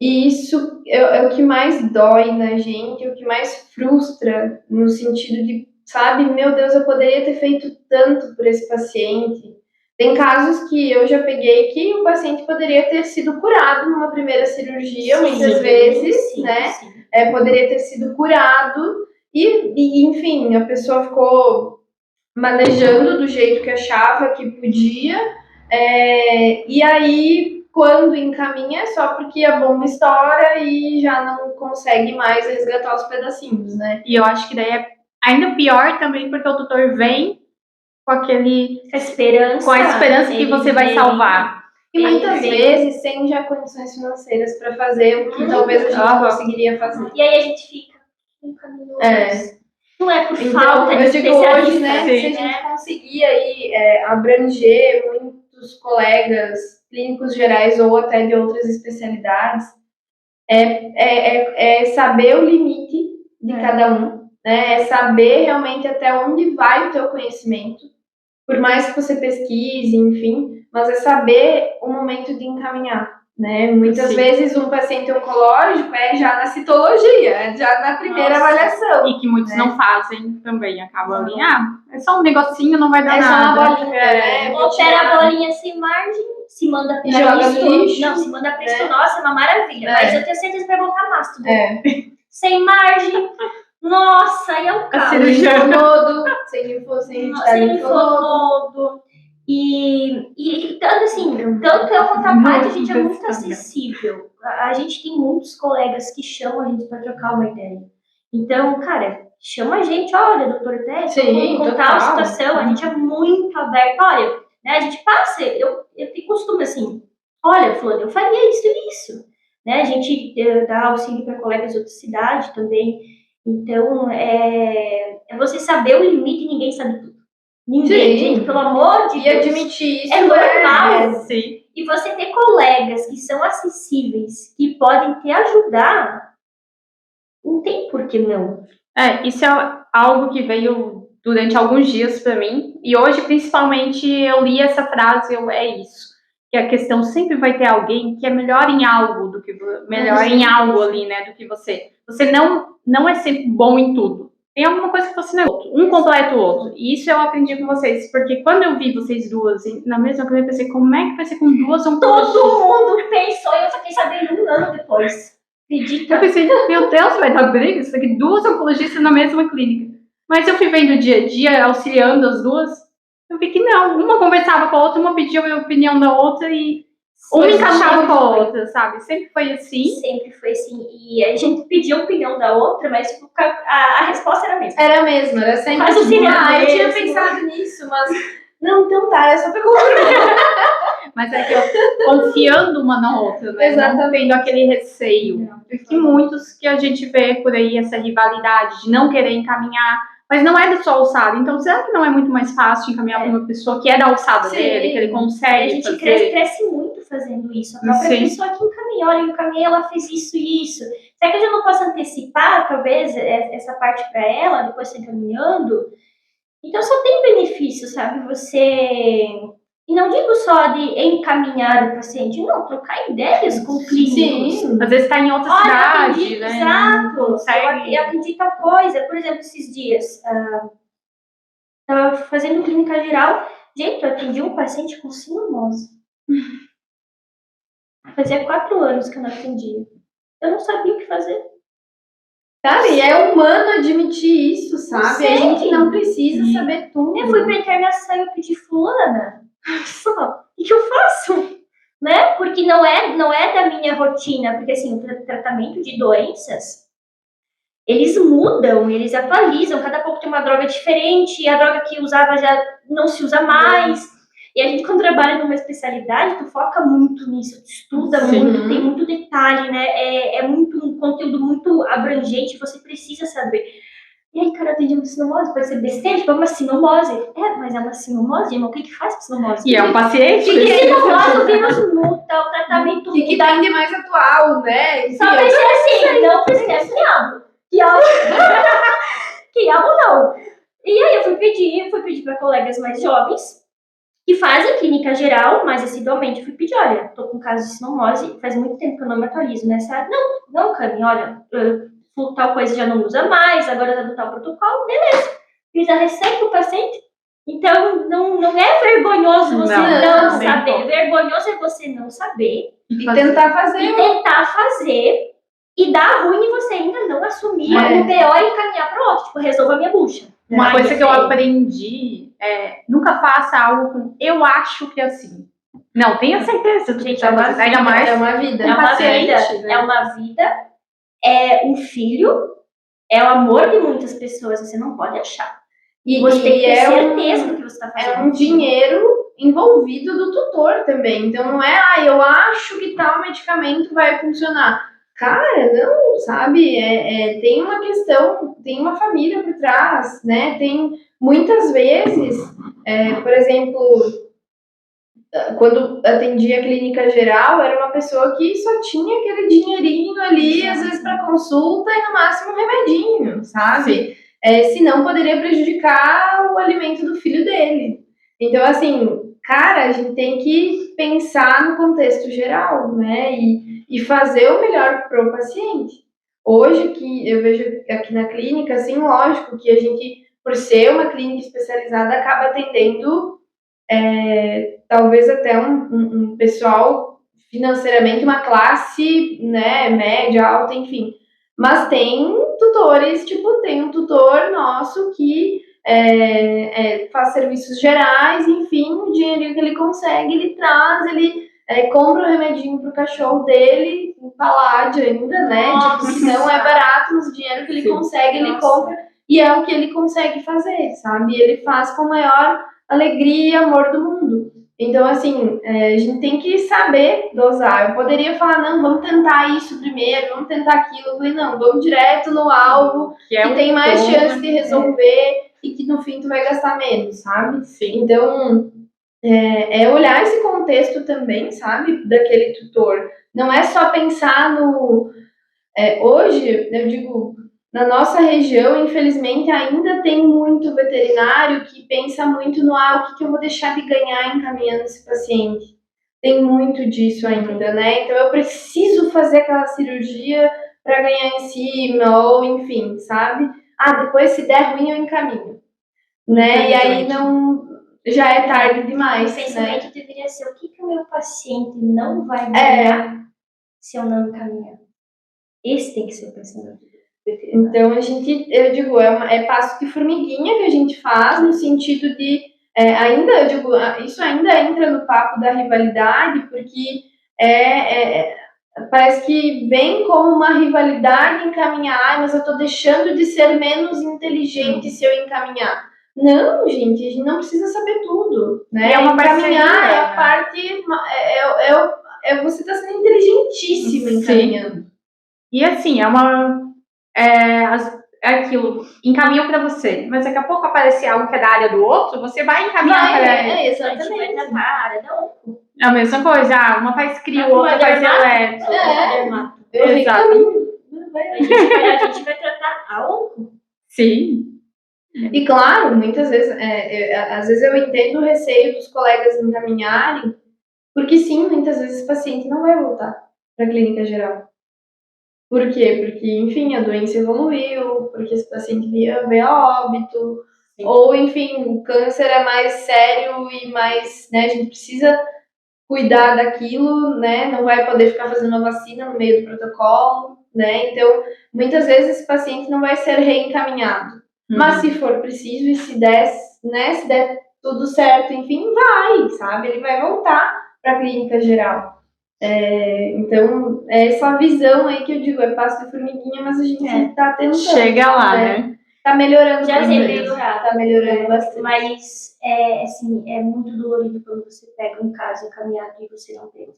E isso é o que mais dói na gente, o que mais frustra, no sentido de, sabe, meu Deus, eu poderia ter feito tanto por esse paciente. Tem casos que eu já peguei que o paciente poderia ter sido curado numa primeira cirurgia, muitas vezes, né? Poderia ter sido curado e, enfim, a pessoa ficou manejando do jeito que achava que podia, e aí, quando encaminha, é só porque a bomba estoura e já não consegue mais resgatar os pedacinhos, né? E eu acho que daí é ainda pior também, porque o tutor vem com a esperança que você vai salvar. E muitas vezes sem já condições financeiras para fazer o que talvez a gente conseguiria fazer. E aí a gente fica Não é por falta de eu digo hoje, né, Sim. se a gente conseguir aí abranger muitos colegas clínicos gerais ou até de outras especialidades, é saber o limite de cada um, né? É saber realmente até onde vai o teu conhecimento, por mais que você pesquise, enfim, mas é saber o momento de encaminhar, né? Muitas vezes um paciente oncológico já na citologia, já na primeira avaliação. E que muitos não fazem também, acabam ali, é só um negocinho, não vai dar nada. É só uma bolinha, né? Opera a bolinha sem margem, se manda pra joga no lixo. Não, se manda pra estonossa, é uma maravilha. Mas eu tenho certeza que vai voltar mastro. Sem margem. Nossa, aí é um caos. Sem linfonodo. E tanto assim, tanto eu quanto a parte, a gente é muito acessível. A gente tem muitos colegas que chamam a gente para trocar uma ideia. Então, cara, chama a gente, olha, doutor Tess, vamos contar a situação, a gente é muito aberto. Olha, né, a gente passa, eu tenho costume assim, olha, fulano, eu faria isso e isso. Né, a gente dá auxílio para colegas de outra cidade também. Então, é você saber o limite e ninguém sabe tudo. Ninguém, gente, pelo amor de Deus. E admitir isso é normal. Sim. E você ter colegas que são acessíveis, que podem te ajudar, não tem por que não. Isso é algo que veio durante alguns dias para mim. E hoje, principalmente, eu li essa frase, é isso. Que a questão sempre vai ter alguém que é melhor em algo do que em algo ali, né, do que você. Você não é sempre bom em tudo. Tem alguma coisa que você não é outro. Um completa o outro. E isso eu aprendi com vocês. Porque quando eu vi vocês duas na mesma coisa, eu pensei, como é que vai ser com duas oncologistas? Todo mundo pensou e eu fiquei sabendo 1 ano depois. Acredita? Eu pensei, meu Deus, vai dar briga? Isso aqui, duas oncologistas na mesma clínica. Mas eu fui vendo dia a dia, auxiliando as duas. Eu vi que não, uma conversava com a outra, uma pedia a opinião da outra e uma Foi encaixava sempre com a foi. outra, sabe? Sempre foi assim. Sempre foi assim. E a gente pedia a opinião da outra, mas a resposta era a mesma. Era mesmo, era sempre Mas o tipo, cinema eu tinha mesmo. pensado nisso, mas não, então tá, é só pra concordar. Mas é que eu confiando uma na outra, né? Não Exatamente. tendo aquele receio. Porque muitos que a gente vê por aí, essa rivalidade de não querer encaminhar, mas não é da sua alçada. Então, será que não é muito mais fácil encaminhar para uma pessoa que é da alçada Sim. dele, que ele E a consegue gente fazer? cresce muito fazendo isso. A própria Sim. pessoa que encaminha, olha, eu encaminhei, ela fez isso e isso. Será que eu já não posso antecipar, talvez, essa parte para ela, depois você encaminhando? Então, só tem benefício, sabe? Você... E não digo só de encaminhar o paciente, não, trocar ideias com clínicos. Sim. Às vezes está em outra Olha, eu cidade, atendi, né? exato. Não consegue. Eu atendi tal coisa. Por exemplo, esses dias, estava fazendo clínica geral. Gente, eu atendi um paciente com sinomose. Fazia 4 anos que eu não atendia. Eu não sabia o que fazer. Cara, e é humano admitir isso, sabe? A gente não precisa saber tudo. Eu fui pra internação e eu pedi fulana. Só, o que eu faço? Né? Porque não é da minha rotina. Porque assim, o tratamento de doenças, eles mudam, eles atualizam. Cada pouco tem uma droga diferente. E a droga que usava já não se usa mais. E a gente, quando trabalha numa especialidade, tu foca muito nisso, tu estuda muito, tem muito detalhe, né? É muito um conteúdo muito abrangente, você precisa saber. E aí, cara, eu atendi uma sinomose, pode ser besteira, tipo, é uma sinomose. Mas é uma sinomose, irmão, o que faz com sinomose? E é um paciente. Porque sinomose, o vírus muda, o tratamento O que muda. tem de mais atual, né? Enfim, Só vai ser assim, não precisa quiabo. Quiabo não. E aí eu fui pedir para colegas mais jovens, que fazem clínica geral, mais assiduamente, fui pedir, olha, tô com caso de sinomose, faz muito tempo que eu não me atualizo nessa área. Não, Cami, olha, tal coisa já não usa mais, agora já do tal protocolo, beleza. Fiz a receita pro paciente. Então, não é vergonhoso você não saber. Vergonhoso é você não saber. E tentar fazer. E dar ruim e você ainda não assumir o BO e encaminhar para outro. Tipo, resolva a minha bucha. Uma coisa que eu aprendi é nunca faça algo com eu acho que é assim. Não, tenha certeza do que tá fazendo. Ainda mais É uma vida. É uma paciente, vida. né? É uma vida. É um filho. É o amor de muitas pessoas. Você não pode achar. E você tem que ter é certeza do que você está fazendo. É um dinheiro envolvido do tutor também. Então não é, eu acho que tal medicamento vai funcionar. Cara, não, sabe? Tem uma questão, tem uma família por trás, né? Tem muitas vezes, por exemplo, quando atendia a clínica geral, era uma pessoa que só tinha aquele dinheirinho ali, às vezes para consulta e no máximo um remedinho, sabe? Senão poderia prejudicar o alimento do filho dele. Então, assim, cara, a gente tem que pensar no contexto geral, né? E fazer o melhor para o paciente. Hoje, que eu vejo aqui na clínica, assim, lógico que a gente, por ser uma clínica especializada, acaba atendendo talvez até um pessoal financeiramente, uma classe, né, média, alta, enfim. Mas tem tutores, tipo, tem um tutor nosso que faz serviços gerais, enfim, o dinheiro que ele consegue, ele traz, ele compra o remedinho pro cachorro dele, em paládio ainda, né? Tipo, que não é barato, mas o dinheiro que ele consegue, ele compra, e é o que ele consegue fazer, sabe? Ele faz com a maior alegria e amor do mundo. Então, assim, a gente tem que saber dosar. Eu poderia falar, não, vamos tentar isso primeiro, vamos tentar aquilo. Eu falei, não, vamos direto no alvo, que tem mais chance de resolver e que no fim tu vai gastar menos, sabe? Sim. Então, olhar esse contexto também, sabe, daquele tutor. Não é só pensar no... hoje, eu digo, na nossa região, infelizmente, ainda tem muito veterinário que pensa muito no o que eu vou deixar de ganhar encaminhando esse paciente. Tem muito disso ainda, né? Então, eu preciso fazer aquela cirurgia para ganhar em cima, ou enfim, sabe? Depois, se der ruim, eu encaminho. Né? E aí, não... já é tarde demais, O pensamento né? deveria ser, o que o meu paciente não vai ganhar se eu não encaminhar? Esse tem que ser o pensamento. Então, eu digo, é passo de formiguinha que a gente faz no sentido de ainda, eu digo, isso ainda entra no papo da rivalidade, porque parece que vem como uma rivalidade encaminhar, mas eu tô deixando de ser menos inteligente se eu encaminhar. Não, gente, a gente não precisa saber tudo, né? E é uma encaminhar parceria, é a né? parte, você tá sendo inteligentíssima encaminhando. E assim, é aquilo, encaminham para você, mas daqui a pouco aparecer algo que é da área do outro, você vai encaminhar para ele. A gente vai Exatamente. tratar a área da onco. É a mesma coisa, uma faz CRIO, outra faz eletro. Eu Exato. encaminho. A gente vai tratar a onco. Sim. E claro, muitas vezes, às vezes eu entendo o receio dos colegas encaminharem, porque sim, muitas vezes o paciente não vai voltar para a clínica geral. Por quê? Porque, enfim, a doença evoluiu, porque esse paciente veio a óbito, Sim. ou, enfim, o câncer é mais sério e mais, né, a gente precisa cuidar daquilo, né, não vai poder ficar fazendo uma vacina no meio do protocolo, né, então, muitas vezes esse paciente não vai ser reencaminhado. Mas se for preciso e se der tudo certo, enfim, vai, sabe? Ele vai voltar para a clínica geral. Então, é essa visão aí que eu digo, é passo de formiguinha, mas a gente tá tentando. Chega lá, né? Tá melhorando Já bastante. melhorado. Tá melhorando bastante. Mas, assim, é muito dolorido quando você pega um caso encaminhado e você não tem.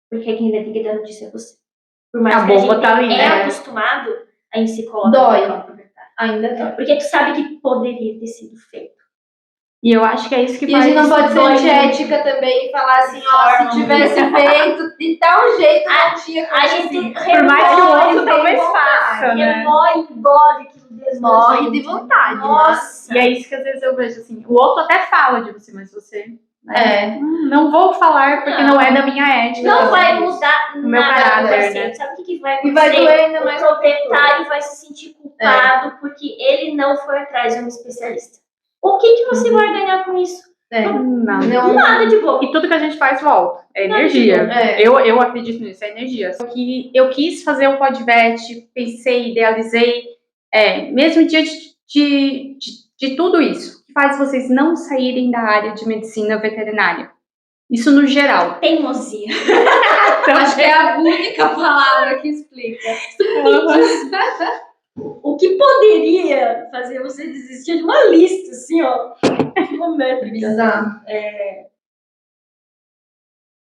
Porque quem vai ter que dar notícia é você. Por mais A que a bomba gente tá ali, né? acostumado, a gente se coloca Dói. no próprio. Ainda dói. Porque tu sabe que poderia ter sido feito. E eu acho que é isso que E a faz. gente não pode ser dói antiética também e falar assim, ó, se tivesse feito de tal jeito, não tinha A gente Por mais que o outro talvez faça, né? Engole que Deus morre de vontade. Nossa. E é isso que às vezes eu vejo assim. O outro até fala de você, mas você. Né? Não vou falar porque não é da minha ética. Não vai mudar o meu nada caráter, você. né? Sabe o que vai E acontecer? vai doer ainda mais. O proprietário vai se sentir culpado porque ele não foi atrás de um especialista. O que você vai ganhar com isso? Nada de bom. E tudo que a gente faz volta. É energia. Eu acredito nisso, é energia. Só que eu quis fazer o PodVet, pensei, idealizei, mesmo diante de tudo isso, que faz vocês não saírem da área de medicina veterinária. Isso no geral. Teimosia. Acho que é a única palavra que explica. O que poderia fazer você desistir de uma lista, assim, ó, quilométrica. Bizarro.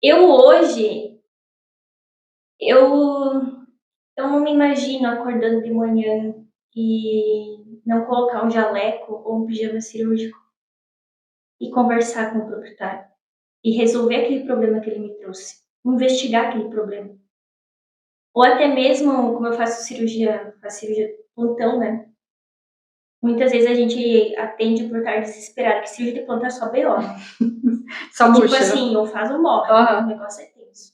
Eu hoje, eu não me imagino acordando de manhã e não colocar um jaleco ou um pijama cirúrgico e conversar com o proprietário e resolver aquele problema que ele me trouxe, investigar aquele problema. Ou até mesmo, como eu faço cirurgia plantão, né? Muitas vezes a gente atende por estar desesperado, que cirurgia de plantão é só B.O. Só tipo puxa. assim, ou faz ou morre, o negócio é tenso.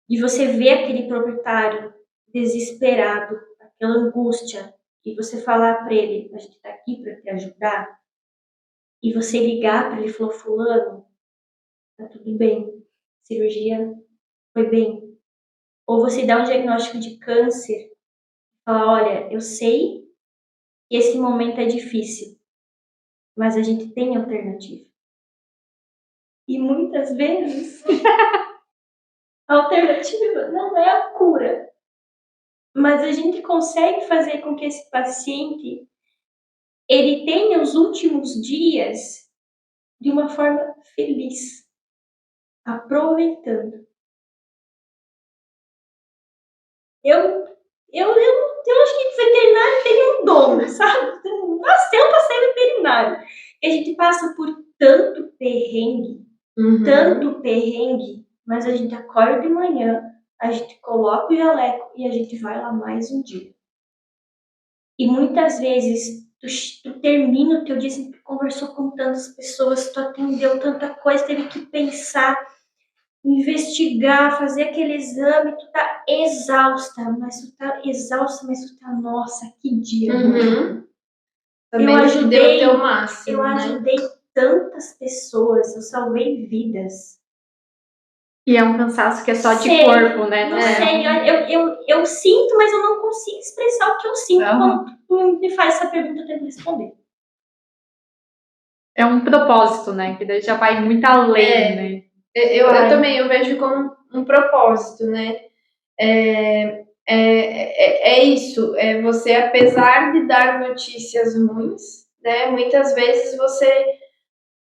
E você vê aquele proprietário desesperado, aquela angústia, e você falar para ele, a gente tá aqui para te ajudar, e você ligar para ele e falar, fulano, tá tudo bem, cirurgia foi bem. Ou você dá um diagnóstico de câncer, falar, olha, eu sei que esse momento é difícil, mas a gente tem alternativa. E muitas vezes a alternativa não é a cura, mas a gente consegue fazer com que esse paciente ele tenha os últimos dias de uma forma feliz, aproveitando. Eu acho que veterinário tem um dom, sabe? Nasceu para ser veterinário. E a gente passa por tanto perrengue, mas a gente acorda de manhã, a gente coloca o jaleco e a gente vai lá mais um dia. E muitas vezes tu termina o teu dia, assim, tu conversou com tantas pessoas, tu atendeu tanta coisa, teve que pensar, investigar, fazer aquele exame, tu tá exausta, mas tu tá, nossa, que dia. Também deu o teu máximo, eu ajudei tantas pessoas, eu salvei vidas. E é um cansaço que é só de corpo, né? Não sei, eu sinto, mas eu não consigo expressar o que eu sinto quando tu me faz essa pergunta, eu tenho que responder. É um propósito, né? Que daí já vai muito além, né? Eu também, eu vejo como um propósito, né? É isso, você, apesar de dar notícias ruins, né? Muitas vezes você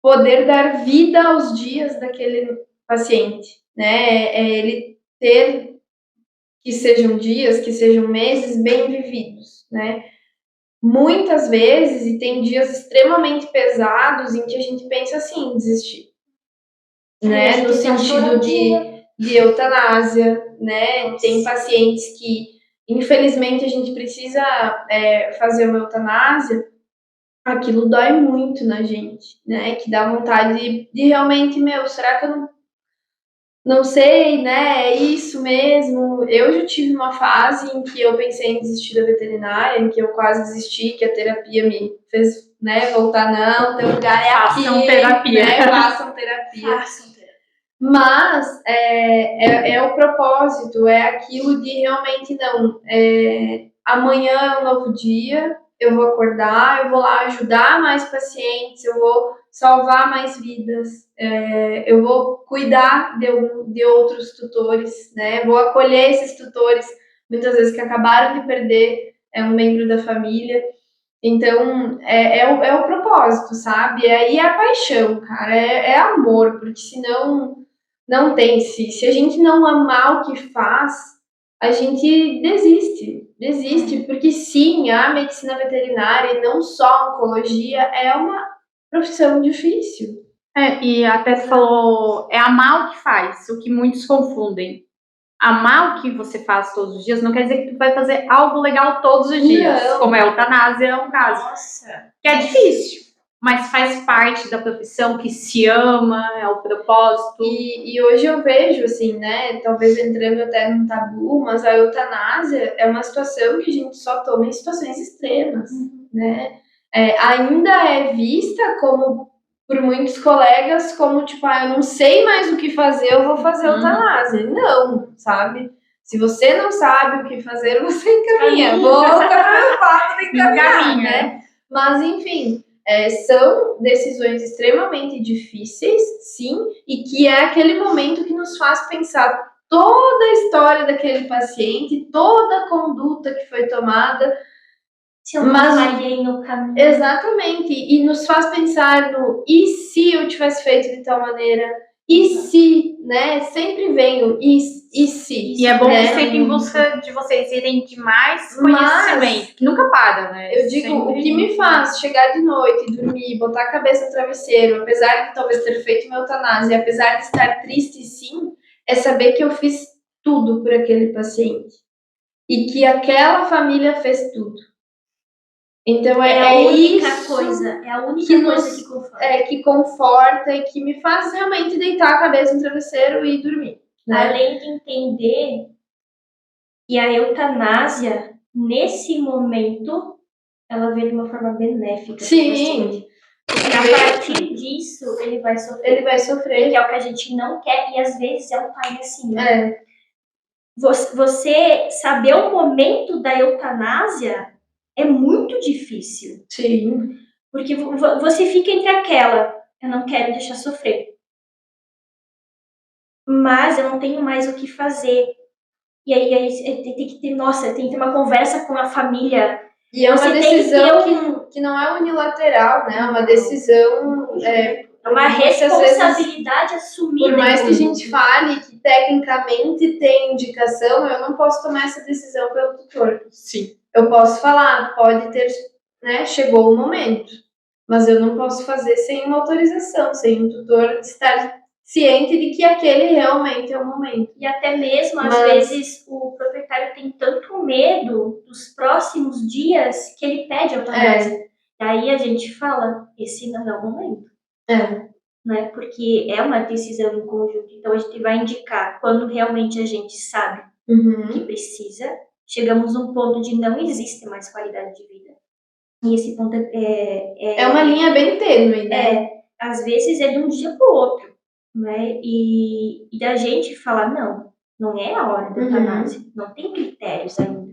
poder dar vida aos dias daquele paciente, né? Ele ter, que sejam dias, que sejam meses bem vividos, né? Muitas vezes, e tem dias extremamente pesados em que a gente pensa assim, em desistir, né? No sentido de eutanásia, né? Tem pacientes que, infelizmente, a gente precisa fazer uma eutanásia, aquilo dói muito na gente, né? Que dá vontade de realmente, será que eu não sei, né? É isso mesmo. Eu já tive uma fase em que eu pensei em desistir da veterinária, em que eu quase desisti, que a terapia me fez, né, voltar, não, teu lugar é aqui. Façam terapia. Né? Façam terapia. Mas é o propósito, é aquilo de realmente não. Amanhã é um novo dia, eu vou acordar, eu vou lá ajudar mais pacientes, eu vou salvar mais vidas, eu vou cuidar de outros tutores, né? Vou acolher esses tutores, muitas vezes que acabaram de perder um membro da família. Então, é o propósito, sabe? Aí é a paixão, cara, é amor, porque senão não tem. Se a gente não amar o que faz, a gente desiste, porque sim, a medicina veterinária e não só a oncologia é uma profissão difícil. E até falou, é amar o que faz, o que muitos confundem. Amar o que você faz todos os dias não quer dizer que tu vai fazer algo legal todos os dias, Não. como é a eutanásia, é um caso. Nossa. Que é difícil, mas faz parte da profissão, que se ama, é o propósito. E hoje eu vejo, assim, né, talvez entrando até num tabu, mas a eutanásia é uma situação que a gente só toma em situações extremas, né? Ainda é vista como, por muitos colegas, como tipo, eu não sei mais o que fazer, eu vou fazer eutanásia. Não, sabe? Se você não sabe o que fazer, você encaminha. Volta para o fato de encaminhar, né? Mas, enfim, são decisões extremamente difíceis, sim, e que é aquele momento que nos faz pensar toda a história daquele paciente, toda a conduta que foi tomada. Se eu não falhei no caminho. Exatamente, e nos faz pensar no e se eu tivesse feito de tal maneira, e se, né? Sempre vem o e se. E é bom né? sempre em busca de vocês irem de mais conhecimento, que nunca para, né? Eu digo, o que me faz chegar de noite, dormir, botar a cabeça no travesseiro, apesar de talvez ter feito uma eutanásia, apesar de estar triste, sim, é saber que eu fiz tudo por aquele paciente. E que aquela família fez tudo. Então é a única isso coisa, é a única coisa que conforta. Que conforta e que me faz realmente deitar a cabeça no travesseiro e dormir. Né? Além de entender que a eutanásia, nesse momento, ela veio de uma forma benéfica. Sim. Porque a partir disso, ele vai sofrer. Ele vai sofrer. Que é o que a gente não quer, e às vezes é um pai assim, né? Você saber o momento da eutanásia é muito difícil. Sim. Porque você fica entre aquela, eu não quero deixar sofrer, mas eu não tenho mais o que fazer. E aí tem que ter, tem que ter uma conversa com a família. E é uma decisão que não é unilateral, né? É uma decisão... É uma responsabilidade assumida. Por mais que a gente fale que tecnicamente tem indicação, eu não posso tomar essa decisão pelo tutor. Sim. Eu posso falar, pode ter, né? Chegou o momento. Mas eu não posso fazer sem uma autorização, sem o tutor estar ciente de que aquele realmente é o momento. E até mesmo, às vezes, o proprietário tem tanto medo dos próximos dias que ele pede eutanásia. Daí a gente fala, esse não é o momento. Né? Porque é uma decisão em conjunto. Então a gente vai indicar quando realmente a gente sabe que precisa. Chegamos a um ponto de não existe mais qualidade de vida. E esse ponto é uma linha bem tênue, né? Às vezes é de um dia para o outro. Né? E da gente falar, não é a hora da eutanásia. Não tem critérios ainda.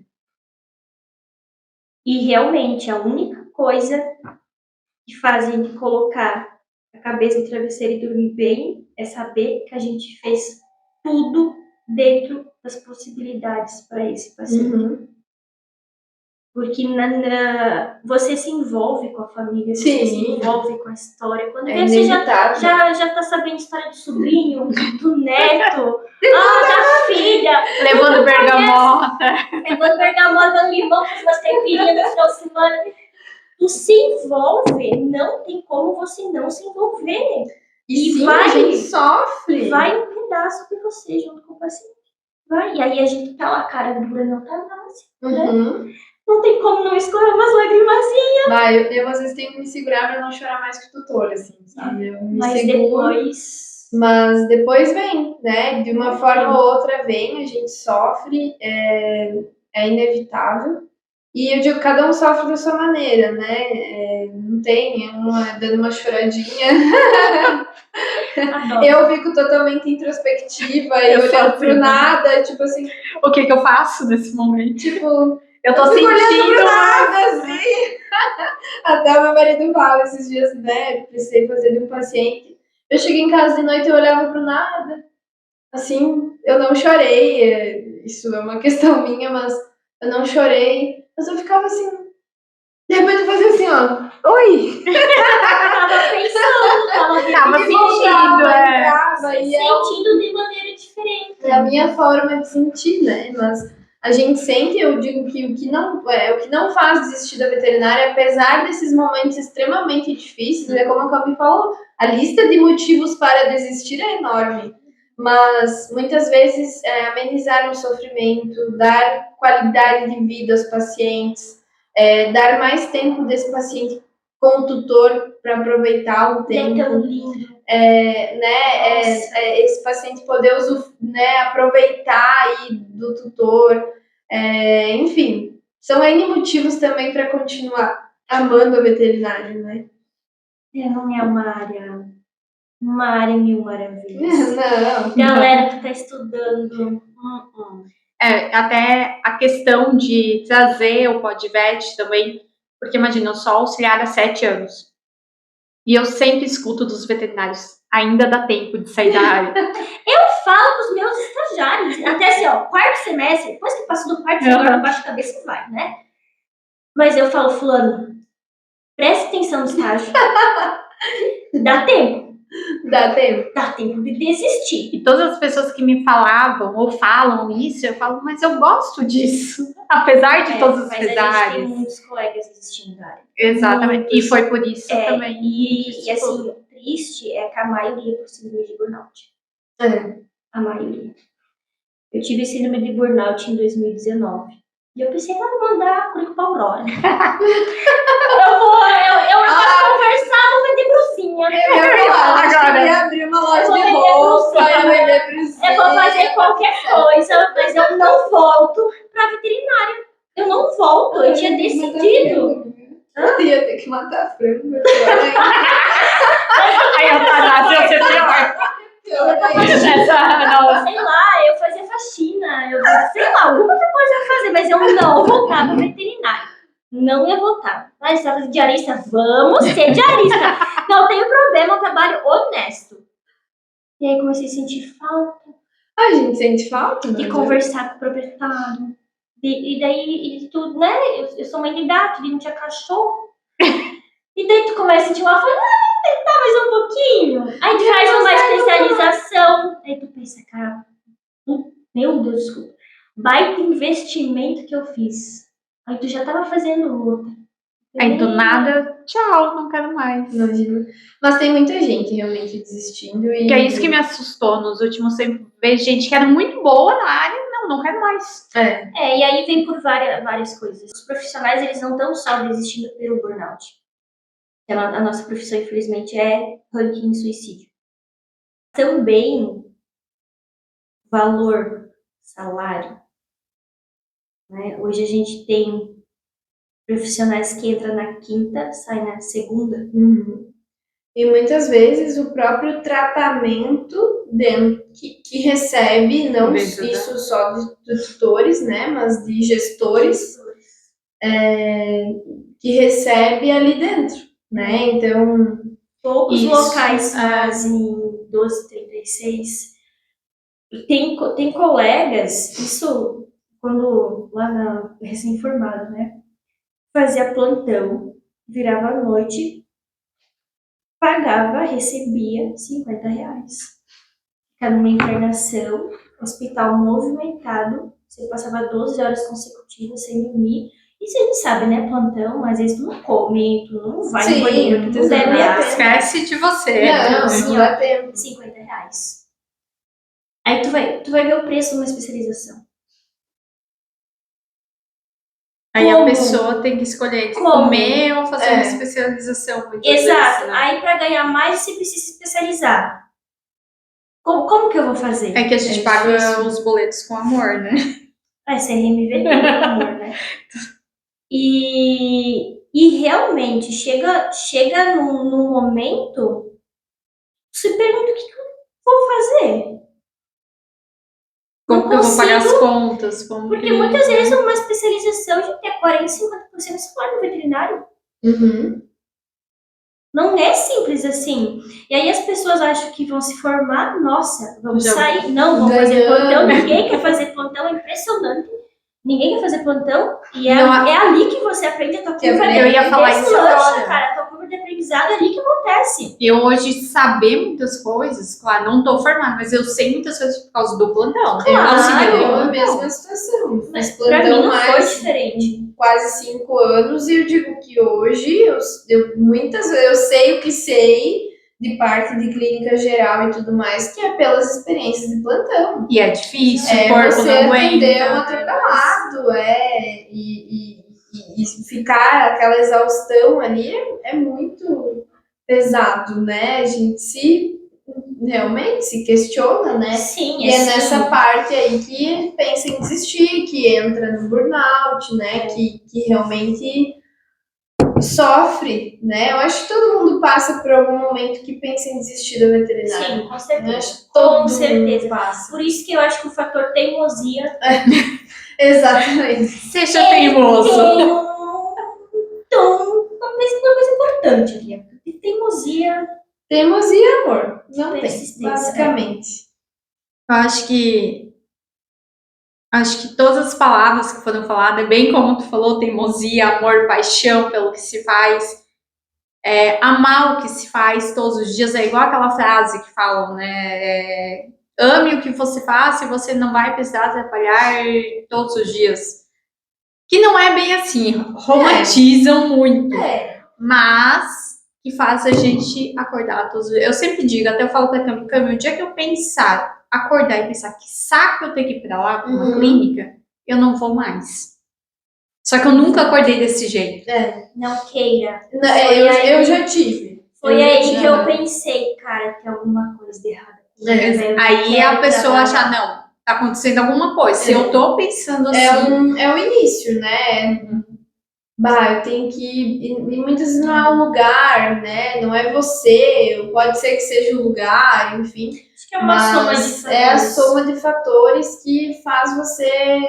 E realmente a única coisa que faz a gente colocar a cabeça no travesseiro e dormir bem é saber que a gente fez tudo dentro das possibilidades para esse paciente. Uhum. Porque você se envolve com a família, você se Sim. envolve com a história. Quando É você inevitável. já tá sabendo a história do sobrinho, do neto, da filha. Levando bergamota. Levando bergamota, limão, fazendo umas caipirinhas no final de semana. Tu se envolve, não tem como você não se envolver. E sim, vai- a gente sofre. Vai um pedaço de você junto com o paciente. Vai. E aí a gente tá lá, cara dura, não tá nada assim. Uhum. Não tem como não escorrer umas lágrimas. Vai, eu às vezes tenho que me segurar pra não chorar mais que o tutor, assim, sabe? Eu me Mas seguro, depois. mas depois vem, né? De uma forma ou outra vem, a gente sofre, é inevitável. E eu digo, cada um sofre da sua maneira, né? Não tem uma dando uma choradinha. Adoro. Eu fico totalmente introspectiva e Eu sou olhando assim, pro né? nada, tipo assim, O que eu faço nesse momento? tipo, Eu tô eu fico olhando sentindo. pro nada, assim. Até o meu marido fala esses dias, né? Precisei fazer de um paciente. Eu cheguei em casa de noite e olhava pro nada. Assim, eu não chorei. Isso é uma questão minha, mas eu não chorei. Mas eu ficava assim. De repente eu fazia assim, ó. Oi! Tava pensando, Tava E sentindo, voltava, é. entrava, e sentindo de maneira diferente. é a minha forma de sentir, né? Mas a gente sente, eu digo que o que não faz desistir da veterinária, apesar desses momentos extremamente difíceis, é como a Cami falou, a lista de motivos para desistir é enorme. Mas muitas vezes amenizar um sofrimento, dar qualidade de vida aos pacientes, dar mais tempo desse paciente com o tutor para aproveitar o É tempo. tão lindo. Esse paciente poder aproveitar aí do tutor, enfim, são N motivos também para continuar amando a veterinária, né? Não é uma área mil maravilhas. Não, Galera que tá estudando, Até a questão de trazer o Podvet também, porque imagina, eu sou auxiliar há 7 anos. E eu sempre escuto dos veterinários, ainda dá tempo de sair da área. eu falo pros meus estagiários, até assim, ó, quarto semestre, depois que passou do quarto, você agora baixa a cabeça e vai, né? Mas eu falo, fulano, presta atenção no estágio. Dá tempo dá tempo. de desistir. E todas as pessoas que me falavam ou falam isso, eu falo, mas eu gosto disso, apesar de todos os mas a gente pesares. tem muitos colegas desistindo da área. Exatamente. Muitos. E foi por isso também. E assim, o triste é que a maioria por síndrome de burnout. A maioria. Eu tive síndrome de burnout em 2019. E eu pensei, vou mandar currículo pra Aurora. eu posso conversar, vou vender brucinha. Eu ia falar, acho que eu ia abrir uma loja de roupa, eu ia vender brusinha. Eu vou fazer qualquer coisa, mas eu não volto pra veterinária. Eu não volto, eu tinha decidido. Eu ia ter que matar frango. Aí eu tava, eu ser pior. Sei lá, eu fazia faxina, sei lá, alguma outra coisa eu ia fazer, mas eu não voltava veterinária. Não ia voltar. Mas você vai fazer diarista? Vamos ser diarista. Não tem problema, é um trabalho honesto. E aí comecei a sentir falta A gente sente falta, de conversar com o proprietário. E daí, tudo, né? Eu sou mãe de gato, e não tinha cachorro. E daí tu começa a sentir uma falta, tentar mais um pouquinho. Aí tu faz uma especialização. Aí tu pensa, cara, meu Deus, desculpa. Baita investimento que eu fiz. Aí tu já tava fazendo outra. Aí do nada, tchau, não quero mais. Imagina. Mas tem muita gente realmente desistindo. E Que é isso que me assustou nos últimos tempos. Ver gente que era muito boa na área, não quero mais. E aí vem por várias coisas. Os profissionais, eles não estão só desistindo pelo burnout. A nossa profissão, infelizmente, é ranking de suicídio. Também valor, salário. Né? Hoje a gente tem profissionais que entram na quinta, saem na segunda. E muitas vezes o próprio tratamento que recebe, não isso só de tutores, né, mas de gestores, que recebe ali dentro. né? Então, Poucos Isso, locais fazem 12,36. Tem colegas, isso quando lá na recém-formado, né? Fazia plantão, virava à noite, pagava, recebia R$50. Ficar numa internação, hospital movimentado, você passava 12 horas consecutivas sem dormir. E você não sabe, né, plantão, às vezes tu não come, tu não vai no banheiro, tu não bebe água. Esquece de você. não assim, dá tempo. R$50. Aí tu vai ver o preço de uma especialização. Aí a Como? pessoa tem que escolher entre Como? comer ou fazer uma especialização. muitas Exato. vezes, né? Aí pra ganhar mais você precisa se especializar. Como que eu vou fazer? É que a gente paga os boletos com amor, né? CRMV tem amor, né? E realmente chega num momento, você pergunta o que eu vou fazer. Como que eu vou pagar as contas? Porque muitas vezes uma especialização de ter 40%, 50% se for no veterinário. Não é simples assim. E aí as pessoas acham que vão se formar, nossa, vamos sair. Não, vão fazer plantão. Ninguém quer fazer plantão, é impressionante. Ninguém quer fazer plantão. E é ali que você aprende a tua curva. Eu ia falar isso agora. Cara, a tua curva de aprendizado é ali que acontece. Eu hoje saber muitas coisas, claro, não tô formada, mas eu sei muitas coisas por causa do plantão. Claro, eu auxiliei É a no mesma plantão. situação. Mas Fiz pra mim plantão não foi mais diferente. quase 5 anos e eu digo que hoje muitas vezes eu sei o que sei de parte de clínica geral e tudo mais, que é pelas experiências de plantão. E é difícil, o corpo Você não atender um aguenta. atropelado, e ficar aquela exaustão ali é muito pesado, né? A gente realmente se questiona, né? Sim, E é nessa parte aí que pensa em desistir, que entra no burnout, né? Que realmente sofre, né? Eu acho que todo mundo passa por algum momento que pensa em desistir da veterinária. Sim, com certeza. Eu acho que todo Com certeza. mundo passa. Por isso que eu acho que o fator teimosia Exatamente. Seja teimoso. tem uma coisa importante ali. Teimosia. Teimosia, amor. Não tem, Persistência, basicamente. Eu acho que todas as palavras que foram faladas, bem como tu falou, teimosia, amor, paixão pelo que se faz, amar o que se faz todos os dias, é igual aquela frase que falam, né? Ame o que você faz e você não vai precisar trabalhar todos os dias. Que não é bem assim, romantizam muito, mas que faz a gente acordar todos os dias. Eu sempre digo, até eu falo pra Cami, o dia que eu pensar, acordar e pensar que saco eu tenho que ir pra lá, pra uma clínica, eu não vou mais. Só que eu nunca acordei desse jeito. Não queira. Eu já tive. Foi aí que eu pensei, cara, tem alguma coisa de errado. Aí a pessoa achar, não, tá acontecendo alguma coisa. Se eu tô pensando assim... É o início, né? Eu tenho que ir, e muitas vezes não é o lugar, né? Não é você, pode ser que seja o lugar, enfim. Acho que é uma soma de fatores. É a soma de fatores que faz você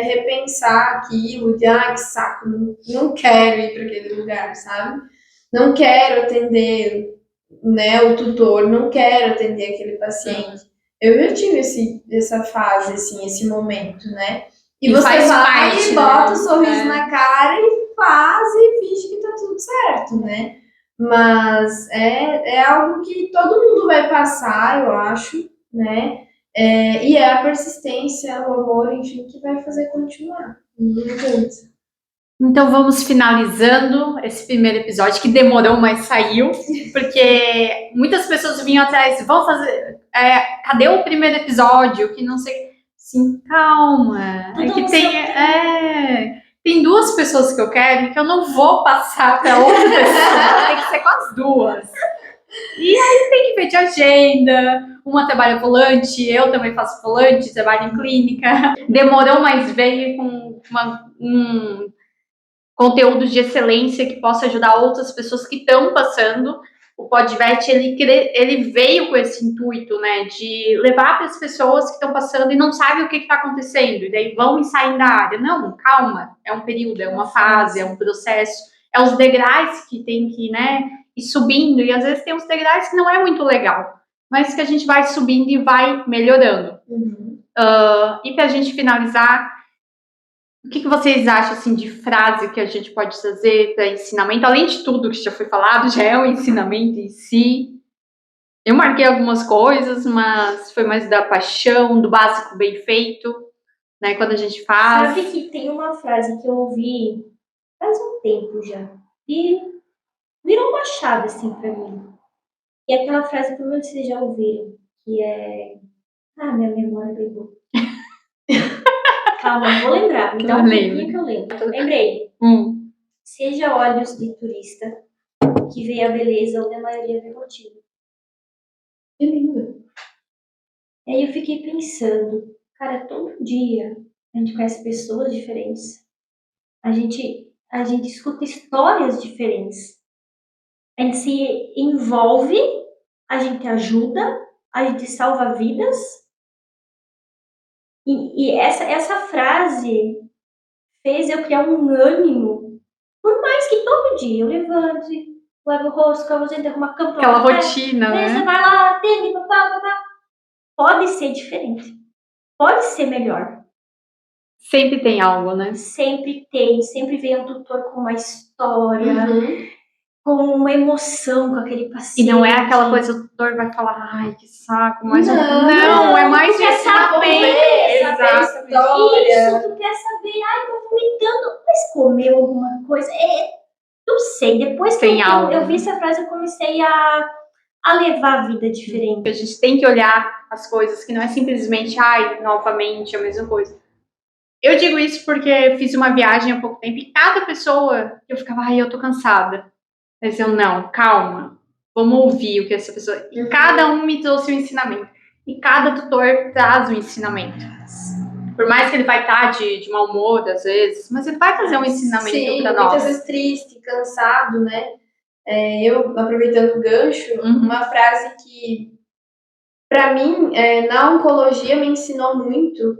repensar aquilo, de que saco, não quero ir para aquele lugar, sabe? Não quero atender, né, o tutor, não quero atender aquele paciente. Eu já tive essa fase, assim, esse momento, né? E você faz vai parte, e bota né? o sorriso na cara e faz e finge que tá tudo certo, né? Mas é algo que todo mundo vai passar, eu acho, né? E é a persistência, o amor, enfim, que vai fazer continuar. Não adianta. Então vamos finalizando esse primeiro episódio, que demorou, mas saiu, porque muitas pessoas vinham atrás, vão fazer, cadê o primeiro episódio, que não sei, sim, calma, é que tem duas pessoas que eu quero, que eu não vou passar para outra pessoa, tem que ser com as duas. E aí tem que ver de agenda, uma trabalha volante, eu também faço volante, trabalho em clínica, demorou, mas veio com um conteúdo de excelência que possa ajudar outras pessoas que estão passando. O Podvet, ele veio com esse intuito, né, de levar para as pessoas que estão passando e não sabem o que está acontecendo, e daí vão e saem da área. Não, calma, é um período, é uma fase, é um processo, é os degraus que tem que, né, ir subindo, e às vezes tem uns degraus que não é muito legal, mas que a gente vai subindo e vai melhorando. E pra gente finalizar, o que vocês acham, assim, de frase que a gente pode trazer para ensinamento? Além de tudo que já foi falado, já é um ensinamento em si. Eu marquei algumas coisas, mas foi mais da paixão, do básico bem feito, né? Quando a gente faz. Sabe que tem uma frase que eu ouvi faz um tempo já. E virou uma chave, assim, pra mim. E é aquela frase, provavelmente vocês já ouviram, que é... Ah, minha memória é bem boa. Calma, vou lembrar. Me dá um tempinho que eu lembro. Lembrei. Seja olhos de turista, que vê a beleza onde a maioria vê motivo. Que lindo. E aí eu fiquei pensando, cara, todo dia a gente conhece pessoas diferentes. A gente escuta histórias diferentes. A gente se envolve, a gente ajuda, a gente salva vidas. E essa frase fez eu criar um ânimo. Por mais que todo dia eu levante, levo o rosto, escova uma cama. Aquela rotina, né? Você vai lá, atende, papá. Pode ser diferente. Pode ser melhor. Sempre tem algo, né? Sempre tem. Sempre vem um tutor com uma história, com uma emoção com aquele paciente. E não é aquela coisa que o tutor vai falar, ai, que saco, mas Não, é mais tu quer saber a história. Isso, tu quer saber, ai, tô vomitando, mas comeu alguma coisa? Não sei, depois que eu vi essa frase, eu comecei a levar a vida diferente. A gente tem que olhar as coisas, que não é simplesmente, ai, novamente a mesma coisa. Eu digo isso porque fiz uma viagem há pouco tempo e cada pessoa, eu ficava, ai, eu tô cansada. Mas eu, não, calma, vamos ouvir o que essa pessoa... E cada um me trouxe um ensinamento. E cada tutor traz um ensinamento. Por mais que ele vai estar de mau humor, às vezes, mas ele vai trazer um ensinamento para nós. Muitas vezes triste, cansado, né? Eu, aproveitando o gancho, uma frase que, para mim, na oncologia me ensinou muito,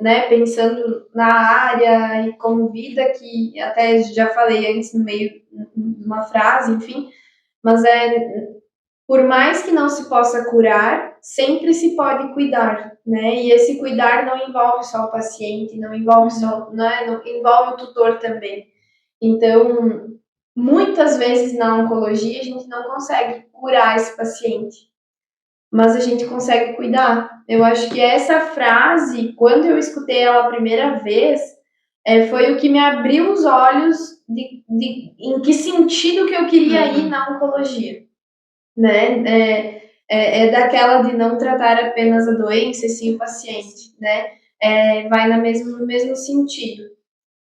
né, pensando na área e como vida, que até já falei antes no meio de uma frase, enfim, mas por mais que não se possa curar, sempre se pode cuidar, né? E esse cuidar não envolve só o paciente, não envolve só, né, não envolve o tutor também. Então, muitas vezes na oncologia a gente não consegue curar esse paciente, mas a gente consegue cuidar. Eu acho que essa frase, quando eu escutei ela a primeira vez, foi o que me abriu os olhos em que sentido que eu queria ir na oncologia, né? É daquela de não tratar apenas a doença, e sim o paciente, né? Vai no mesmo sentido.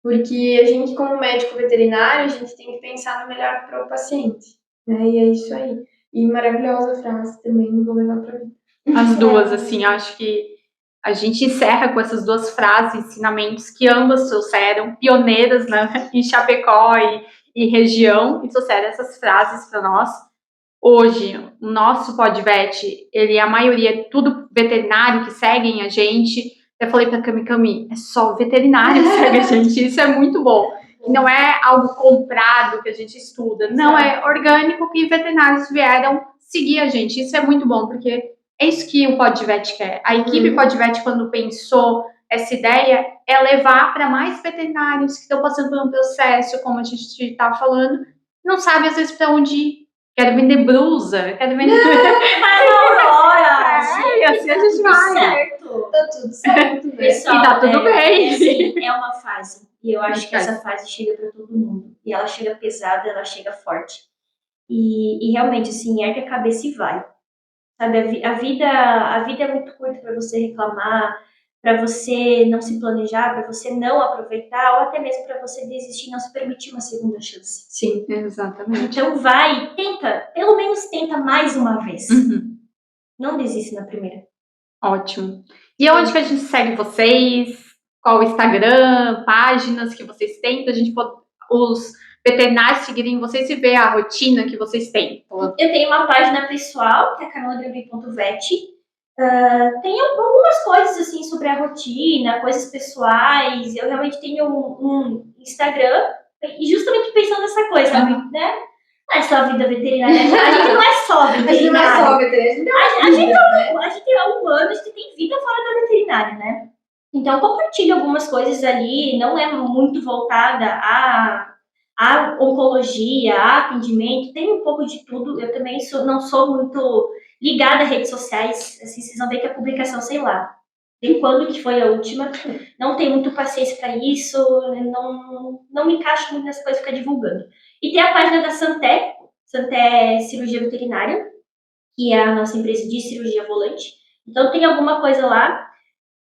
Porque a gente, como médico veterinário, a gente tem que pensar no melhor para o paciente, né? E é isso aí. E maravilhosa frase também, vou levar para mim. As duas, assim, acho que a gente encerra com essas duas frases, ensinamentos que ambas trouxeram, pioneiras, né, em Chapecó e região, e trouxeram essas frases para nós. Hoje, o nosso PodVet, ele, a maioria, é tudo veterinário que seguem a gente. Eu falei para Cami, é só veterinário que segue a gente, isso é muito bom. Não é algo comprado que a gente estuda, não, é orgânico que veterinários vieram seguir a gente. Isso é muito bom, porque é isso que o PodVet quer. A equipe PodVet, quando pensou essa ideia, é levar para mais veterinários que estão passando por um processo, como a gente está falando, não sabe às vezes para onde ir. Quero vender blusa, quero vender... Vai na Aurora! E assim a gente vai. Certo. Tá tudo certo, né? Pessoal, E tá tudo bem. Assim, é uma fase. E eu acho que essa fase chega para todo mundo. E ela chega pesada, ela chega forte. E realmente, assim, ergue a cabeça e vai. Sabe, a vida é muito curta para você reclamar, para você não se planejar, para você não aproveitar, ou até mesmo para você desistir e não se permitir uma segunda chance. Sim, exatamente. Então vai, tenta, pelo menos tenta mais uma vez. Não desiste na primeira. Ótimo. E onde que a gente segue vocês? Qual o Instagram, páginas que vocês têm, pra gente poder, os veterinários seguirem vocês e ver a rotina que vocês têm? Eu tenho uma página pessoal, que é canoadribi.vet. Tem algumas coisas assim sobre a rotina, coisas pessoais. Eu realmente tenho um Instagram E justamente pensando nessa coisa, sabe, né? Não é só a vida veterinária, a gente não é só A gente não é veterinária. só veterinário, A gente é humano, a gente tem vida fora da veterinária, né? Então, eu compartilho algumas coisas ali, não é muito voltada à oncologia, a atendimento, tem um pouco de tudo. Eu também não sou muito ligada a redes sociais, assim, vocês vão ver que a publicação, sei lá, tem quando que foi a última, não tenho muito paciência para isso, não me encaixo muito nessa coisa de ficar divulgando. E tem a página da Santé Cirurgia Veterinária, que é a nossa empresa de cirurgia volante. Então tem alguma coisa lá,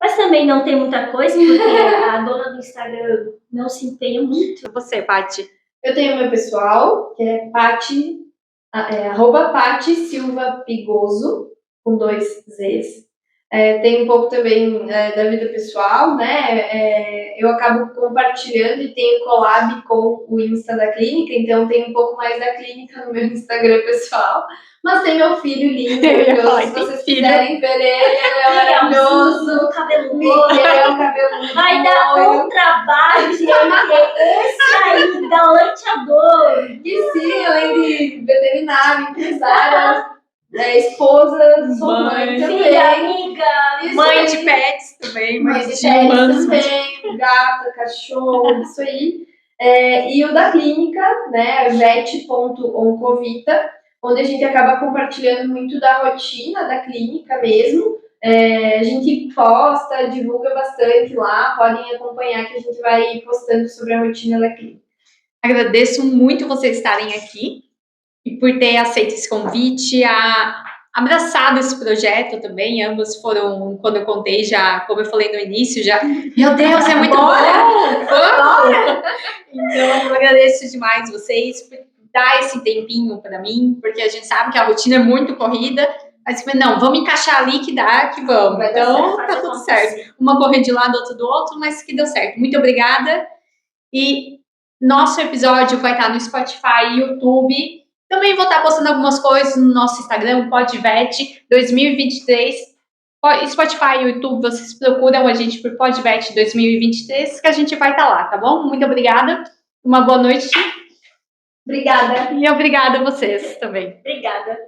mas também não tem muita coisa, porque a dona do Instagram não se empenha muito. Você, Paty. Eu tenho o meu pessoal, que é Paty, @Paty Silva Pigoso, com 2 Zs. Tem um pouco também da vida pessoal, né? Eu acabo compartilhando e tenho collab com o Insta da clínica, então tem um pouco mais da clínica no meu Instagram pessoal. Mas tem meu filho lindo, maravilhoso. Se vocês quiserem ver ele é maravilhoso. Cabeludo. Cabeludo. Vai dar um trabalho, gente. Esse aí, galanteador. E sim, além de veterinária, empresária, esposa, sou mãe também. Filha, amiga. Isso Mãe aí. de pets também, Mãe mãe de de pets humanos. também, gata, cachorro, isso aí. E o da clínica, né, vet.oncovita, onde a gente acaba compartilhando muito da rotina da clínica mesmo. A gente posta, divulga bastante lá, podem acompanhar que a gente vai postando sobre a rotina da clínica. Agradeço muito vocês estarem aqui e por ter aceito esse convite, abraçado esse projeto também. Ambas foram, quando eu contei, já, como eu falei no início, já, meu Deus, é muito bom! Vamos! Então, eu agradeço demais vocês por dar esse tempinho para mim, porque a gente sabe que a rotina é muito corrida, mas não, vamos encaixar ali que dá, que vamos. Vai dar Então, certo, tá tudo certo. Uma correndo de lado, outra do outro, mas que deu certo. Muito obrigada. E nosso episódio vai estar no Spotify e YouTube. Também vou estar postando algumas coisas no nosso Instagram, PodVet 2023. Spotify e YouTube, vocês procuram a gente por PodVet 2023, que a gente vai estar lá, tá bom? Muito obrigada. Uma boa noite. Obrigada. E obrigada a vocês também. Obrigada.